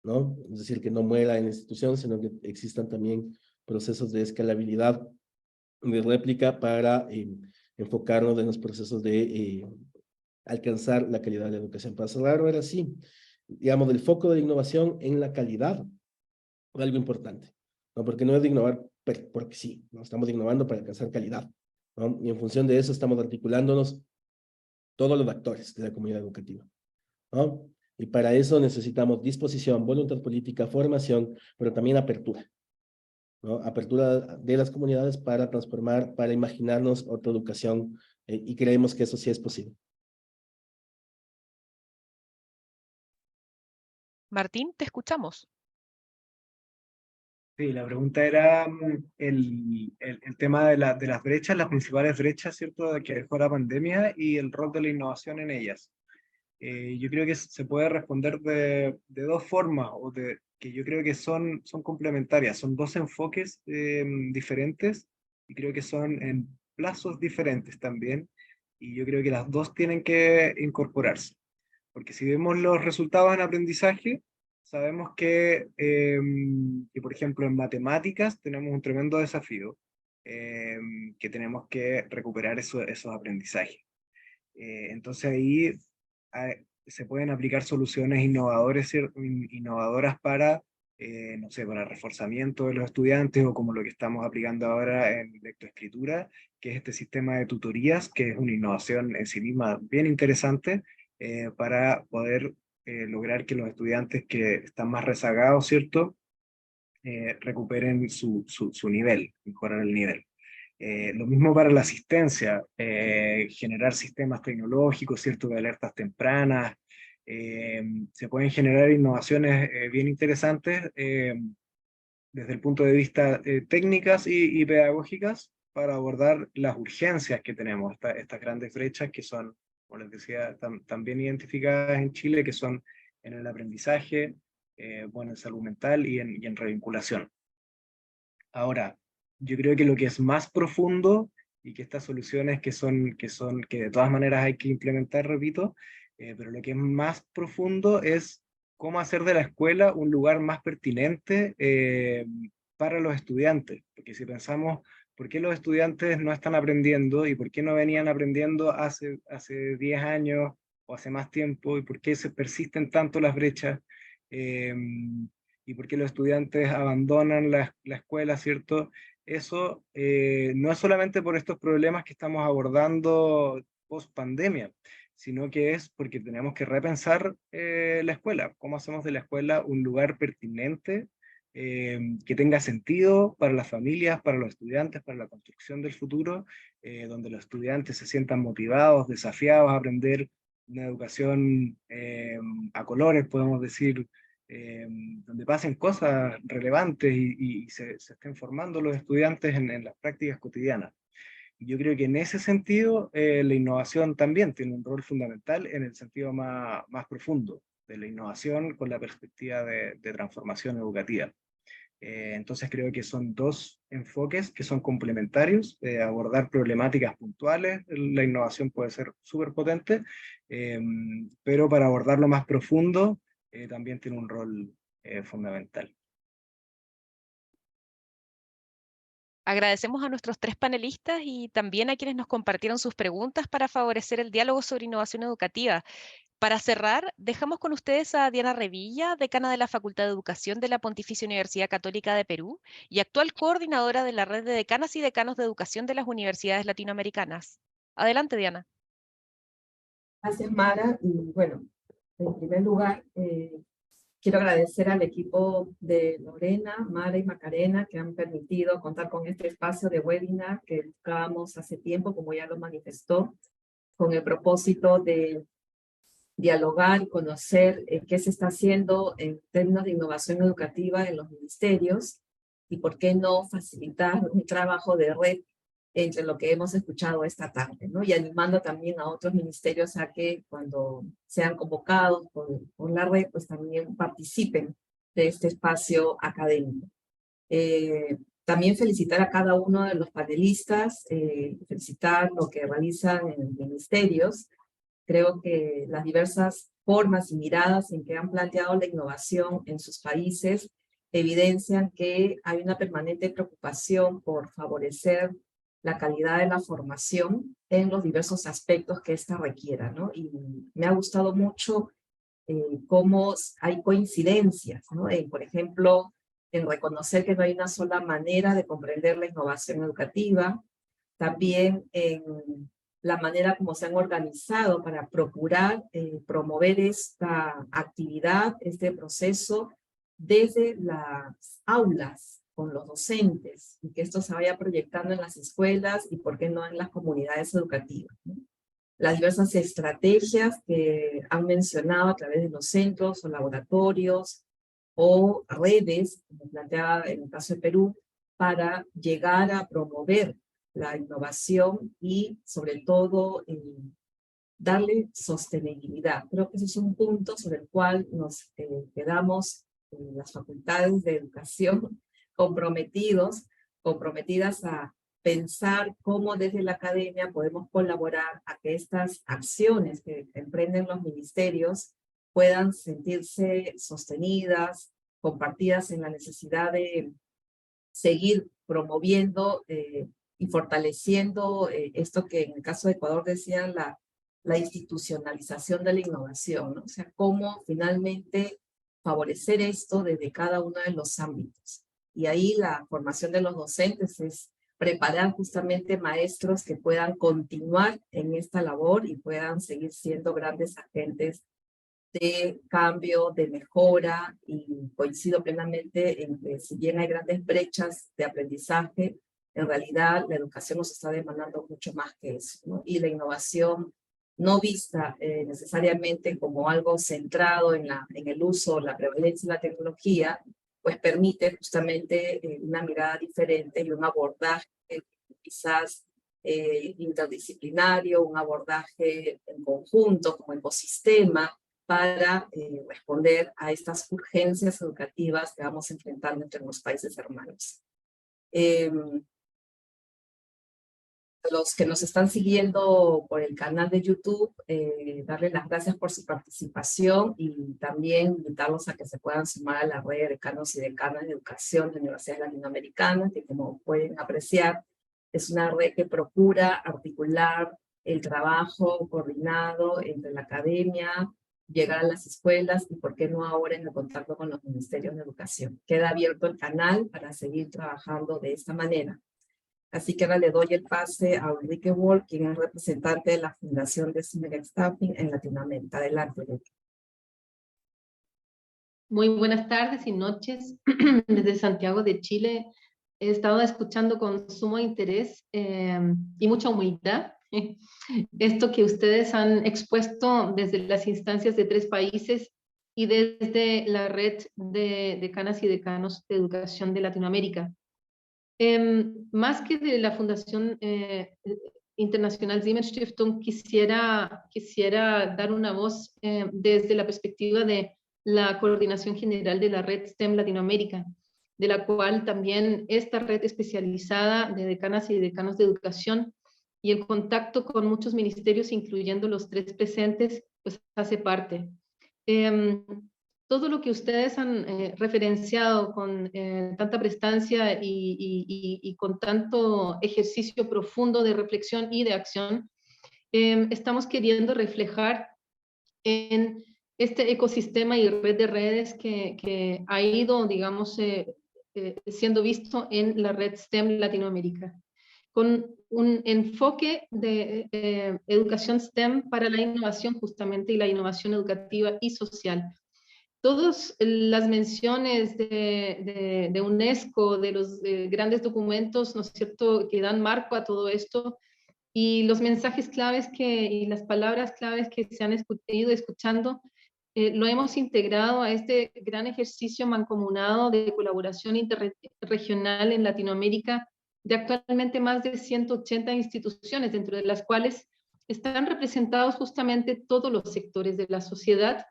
¿no? Es decir, que no muera en la institución, sino que existan también procesos de escalabilidad, de réplica para enfocarnos en los procesos de alcanzar la calidad de la educación. Para cerrar ahora sí, digamos, el foco de la innovación en la calidad, algo importante, ¿no? Porque no es de innovar porque sí, ¿no? Estamos innovando para alcanzar calidad, ¿no? Y en función de eso estamos articulándonos todos los actores de la comunidad educativa, ¿no? Y para eso necesitamos disposición, voluntad política, formación, pero también apertura, ¿no? Apertura de las comunidades para transformar, para imaginarnos otra educación y creemos que eso sí es posible. Martín, te escuchamos. Sí, la pregunta era el tema de las brechas, las principales brechas, ¿cierto?, que dejó la pandemia y el rol de la innovación en ellas. Yo creo que se puede responder de dos formas, que yo creo que son complementarias, son dos enfoques diferentes y creo que son en plazos diferentes también, y yo creo que las dos tienen que incorporarse, porque si vemos los resultados en aprendizaje, sabemos por ejemplo, en matemáticas tenemos un tremendo desafío, que tenemos que recuperar esos aprendizajes. Entonces ahí se pueden aplicar soluciones innovadoras para, no sé, para reforzamiento de los estudiantes, o como lo que estamos aplicando ahora en lectoescritura, que es este sistema de tutorías, que es una innovación en sí misma bien interesante, para poder lograr que los estudiantes que están más rezagados, ¿cierto?, recuperen su nivel, mejorar el nivel. Lo mismo para la asistencia, generar sistemas tecnológicos, ¿cierto?, de alertas tempranas. Se pueden generar innovaciones bien interesantes desde el punto de vista técnicas y pedagógicas, para abordar las urgencias que tenemos, estas grandes brechas que son, como les decía, también identificadas en Chile, que son en el aprendizaje, bueno, en salud mental y en revinculación. Ahora, yo creo que lo que es más profundo, y que estas soluciones que de todas maneras hay que implementar, repito, pero lo que es más profundo es cómo hacer de la escuela un lugar más pertinente para los estudiantes. Porque si pensamos, ¿por qué los estudiantes no están aprendiendo y por qué no venían aprendiendo hace 10 años o hace más tiempo, y por qué se persisten tanto las brechas? Y por qué los estudiantes abandonan la escuela, ¿cierto? Eso no es solamente por estos problemas que estamos abordando post pandemia, sino que es porque tenemos que repensar la escuela. ¿Cómo hacemos de la escuela un lugar pertinente, que tenga sentido para las familias, para los estudiantes, para la construcción del futuro, donde los estudiantes se sientan motivados, desafiados a aprender una educación a colores, podemos decir, donde pasen cosas relevantes y se estén formando los estudiantes en las prácticas cotidianas? Y yo creo que en ese sentido la innovación también tiene un rol fundamental en el sentido más profundo de la innovación, con la perspectiva de transformación educativa. Entonces creo que son dos enfoques que son complementarios. Abordar problemáticas puntuales, la innovación puede ser súper potente, pero para abordarlo más profundo también tiene un rol fundamental. Agradecemos a nuestros 3 panelistas y también a quienes nos compartieron sus preguntas para favorecer el diálogo sobre innovación educativa. Para cerrar, dejamos con ustedes a Diana Revilla, decana de la Facultad de Educación de la Pontificia Universidad Católica de Perú y actual coordinadora de la Red de Decanas y Decanos de Educación de las Universidades Latinoamericanas. Adelante, Diana. Gracias, Mara. Y bueno, en primer lugar, quiero agradecer al equipo de Lorena, Mara y Macarena, que han permitido contar con este espacio de webinar que buscábamos hace tiempo, como ya lo manifestó, con el propósito de dialogar y conocer qué se está haciendo en términos de innovación educativa en los ministerios, y por qué no facilitar un trabajo de red entre lo que hemos escuchado esta tarde, ¿no? Y animando también a otros ministerios a que cuando sean convocados por la red, pues también participen de este espacio académico. También felicitar a cada uno de los panelistas, felicitar lo que realizan en los ministerios. Creo que las diversas formas y miradas en que han planteado la innovación en sus países evidencian que hay una permanente preocupación por favorecer la calidad de la formación en los diversos aspectos que ésta requiera, ¿no? Y me ha gustado mucho cómo hay coincidencias, ¿no? Por ejemplo, en reconocer que no hay una sola manera de comprender la innovación educativa, también en la manera como se han organizado para procurar promover esta actividad, este proceso, desde las aulas, con los docentes, y que esto se vaya proyectando en las escuelas y, por qué no, en las comunidades educativas, ¿no? Las diversas estrategias que han mencionado a través de los centros o laboratorios o redes, como planteaba en el caso de Perú, para llegar a promover la innovación y, sobre todo, darle sostenibilidad. Creo que ese es un punto sobre el cual nos quedamos en las facultades de educación comprometidas a pensar cómo desde la academia podemos colaborar a que estas acciones que emprenden los ministerios puedan sentirse sostenidas, compartidas en la necesidad de seguir promoviendo y fortaleciendo esto que en el caso de Ecuador decían la institucionalización de la innovación, ¿no? O sea, cómo finalmente favorecer esto desde cada uno de los ámbitos. Y ahí la formación de los docentes es preparar justamente maestros que puedan continuar en esta labor y puedan seguir siendo grandes agentes de cambio, de mejora, y coincido plenamente en que si bien hay grandes brechas de aprendizaje, en realidad la educación nos está demandando mucho más que eso, ¿no? Y la innovación no vista necesariamente como algo centrado en el uso, la prevalencia de la tecnología, pues permite justamente una mirada diferente y un abordaje quizás interdisciplinario, un abordaje en conjunto, como ecosistema, para responder a estas urgencias educativas que vamos enfrentando entre los países hermanos. Los que nos están siguiendo por el canal de YouTube, darles las gracias por su participación y también invitarlos a que se puedan sumar a la red de decanos y decanas de educación de universidades latinoamericanas, que como pueden apreciar, es una red que procura articular el trabajo coordinado entre la academia, llegar a las escuelas y, por qué no ahora, en el contacto con los ministerios de educación. Queda abierto el canal para seguir trabajando de esta manera. Así que ahora le doy el pase a Ulrike Wolf, quien es representante de la Fundación de Similar Staffing en Latinoamérica. Adelante, Ulrike. Muy buenas tardes y noches desde Santiago de Chile. He estado escuchando con sumo interés y mucha humildad esto que ustedes han expuesto desde las instancias de 3 países y desde la red de decanas y decanos de educación de Latinoamérica. Más que de la Fundación Internacional Siemens Stiftung, quisiera dar una voz desde la perspectiva de la Coordinación General de la Red STEM Latinoamérica, de la cual también esta red especializada de decanas y decanos de educación y el contacto con muchos ministerios, incluyendo los 3 presentes, pues hace parte. Todo lo que ustedes han referenciado con tanta prestancia y con tanto ejercicio profundo de reflexión y de acción, estamos queriendo reflejar en este ecosistema y red de redes que ha ido, digamos, siendo visto en la red STEM Latinoamérica, con un enfoque de educación STEM para la innovación justamente y la innovación educativa y social. Todas las menciones de UNESCO, de los grandes documentos, ¿no es cierto?, que dan marco a todo esto, y los mensajes claves y las palabras claves que se han ido escuchando, lo hemos integrado a este gran ejercicio mancomunado de colaboración interregional en Latinoamérica de actualmente más de 180 instituciones, dentro de las cuales están representados justamente todos los sectores de la sociedad,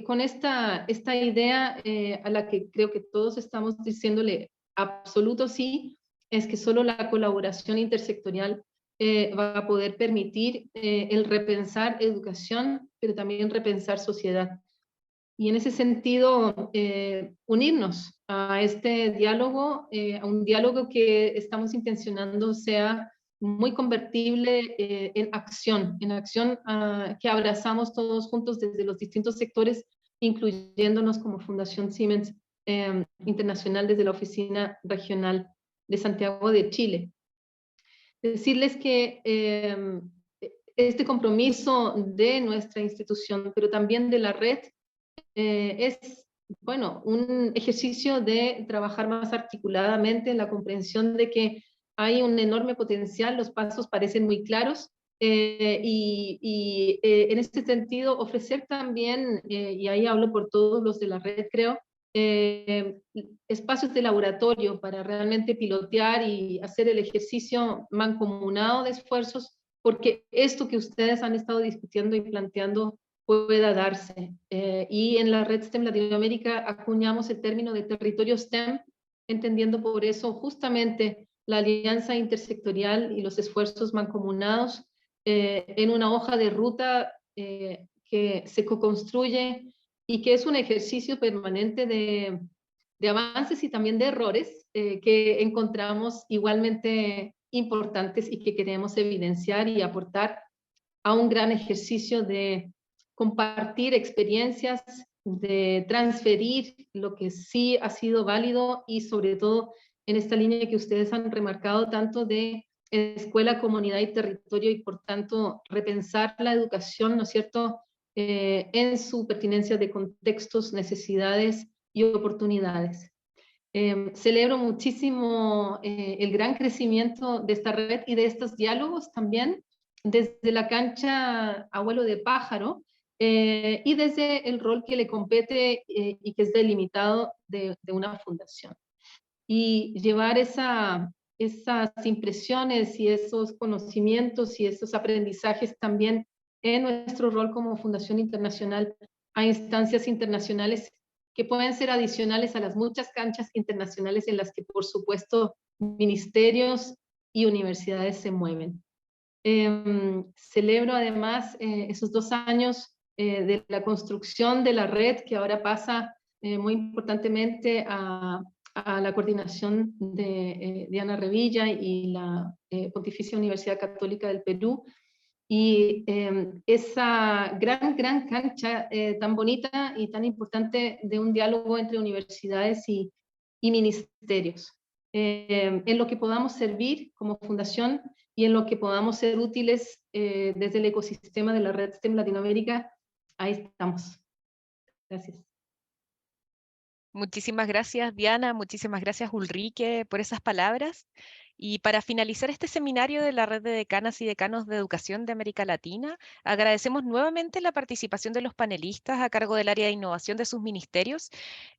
con esta idea a la que creo que todos estamos diciéndole absoluto sí, es que solo la colaboración intersectorial va a poder permitir el repensar educación, pero también repensar sociedad. Y en ese sentido, unirnos a este diálogo, a un diálogo que estamos intencionando sea muy convertible en acción que abrazamos todos juntos desde los distintos sectores, incluyéndonos como Fundación Siemens Internacional desde la Oficina Regional de Santiago de Chile. Decirles que este compromiso de nuestra institución, pero también de la red, es, bueno, un ejercicio de trabajar más articuladamente en la comprensión de que hay un enorme potencial, los pasos parecen muy claros, en este sentido ofrecer también, y ahí hablo por todos los de la red creo, espacios de laboratorio para realmente pilotear y hacer el ejercicio mancomunado de esfuerzos, porque esto que ustedes han estado discutiendo y planteando pueda darse. Y en la red STEM Latinoamérica acuñamos el término de territorio STEM, entendiendo por eso justamente la alianza intersectorial y los esfuerzos mancomunados en una hoja de ruta que se co-construye y que es un ejercicio permanente de avances y también de errores que encontramos igualmente importantes y que queremos evidenciar y aportar a un gran ejercicio de compartir experiencias, de transferir lo que sí ha sido válido y sobre todo en esta línea que ustedes han remarcado tanto de escuela, comunidad y territorio y por tanto repensar la educación, ¿no es cierto?, en su pertinencia de contextos, necesidades y oportunidades. Celebro muchísimo el gran crecimiento de esta red y de estos diálogos también desde la cancha Abuelo de Pájaro y desde el rol que le compete y que es delimitado de una fundación. Y llevar esas impresiones y esos conocimientos y esos aprendizajes también en nuestro rol como Fundación Internacional a instancias internacionales que pueden ser adicionales a las muchas canchas internacionales en las que, por supuesto, ministerios y universidades se mueven. Celebro además esos 2 años de la construcción de la red que ahora pasa muy importantemente a la coordinación de Diana Revilla y la Pontificia Universidad Católica del Perú, y esa gran cancha tan bonita y tan importante de un diálogo entre universidades y ministerios, en lo que podamos servir como fundación y en lo que podamos ser útiles desde el ecosistema de la red STEM Latinoamérica. Ahí estamos. Gracias. Muchísimas gracias, Diana. Muchísimas gracias, Ulrike, por esas palabras. Y para finalizar este seminario de la Red de Decanas y Decanos de Educación de América Latina, agradecemos nuevamente la participación de los panelistas a cargo del área de innovación de sus ministerios,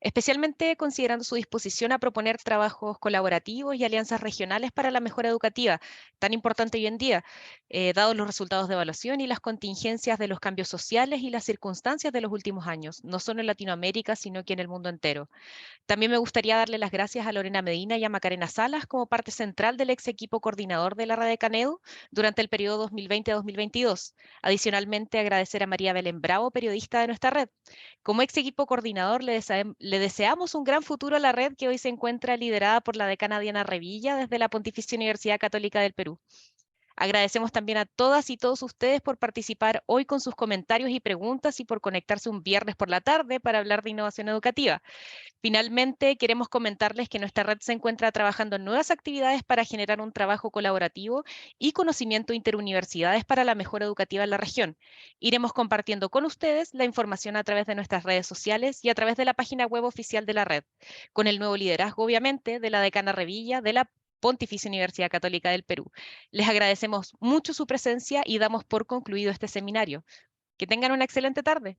especialmente considerando su disposición a proponer trabajos colaborativos y alianzas regionales para la mejora educativa, tan importante hoy en día, dados los resultados de evaluación y las contingencias de los cambios sociales y las circunstancias de los últimos años, no solo en Latinoamérica, sino que en el mundo entero. También me gustaría darle las gracias a Lorena Medina y a Macarena Salas como parte central del ex equipo coordinador de la Red Canedu durante el periodo 2020-2022. Adicionalmente, agradecer a María Belén Bravo, periodista de nuestra red. Como ex equipo coordinador, le deseamos un gran futuro a la red que hoy se encuentra liderada por la decana Diana Revilla desde la Pontificia Universidad Católica del Perú. Agradecemos también a todas y todos ustedes por participar hoy con sus comentarios y preguntas y por conectarse un viernes por la tarde para hablar de innovación educativa. Finalmente, queremos comentarles que nuestra red se encuentra trabajando en nuevas actividades para generar un trabajo colaborativo y conocimiento interuniversidades para la mejora educativa en la región. Iremos compartiendo con ustedes la información a través de nuestras redes sociales y a través de la página web oficial de la red, con el nuevo liderazgo, obviamente, de la decana Revilla de la Pontificia Universidad Católica del Perú. Les agradecemos mucho su presencia y damos por concluido este seminario. Que tengan una excelente tarde.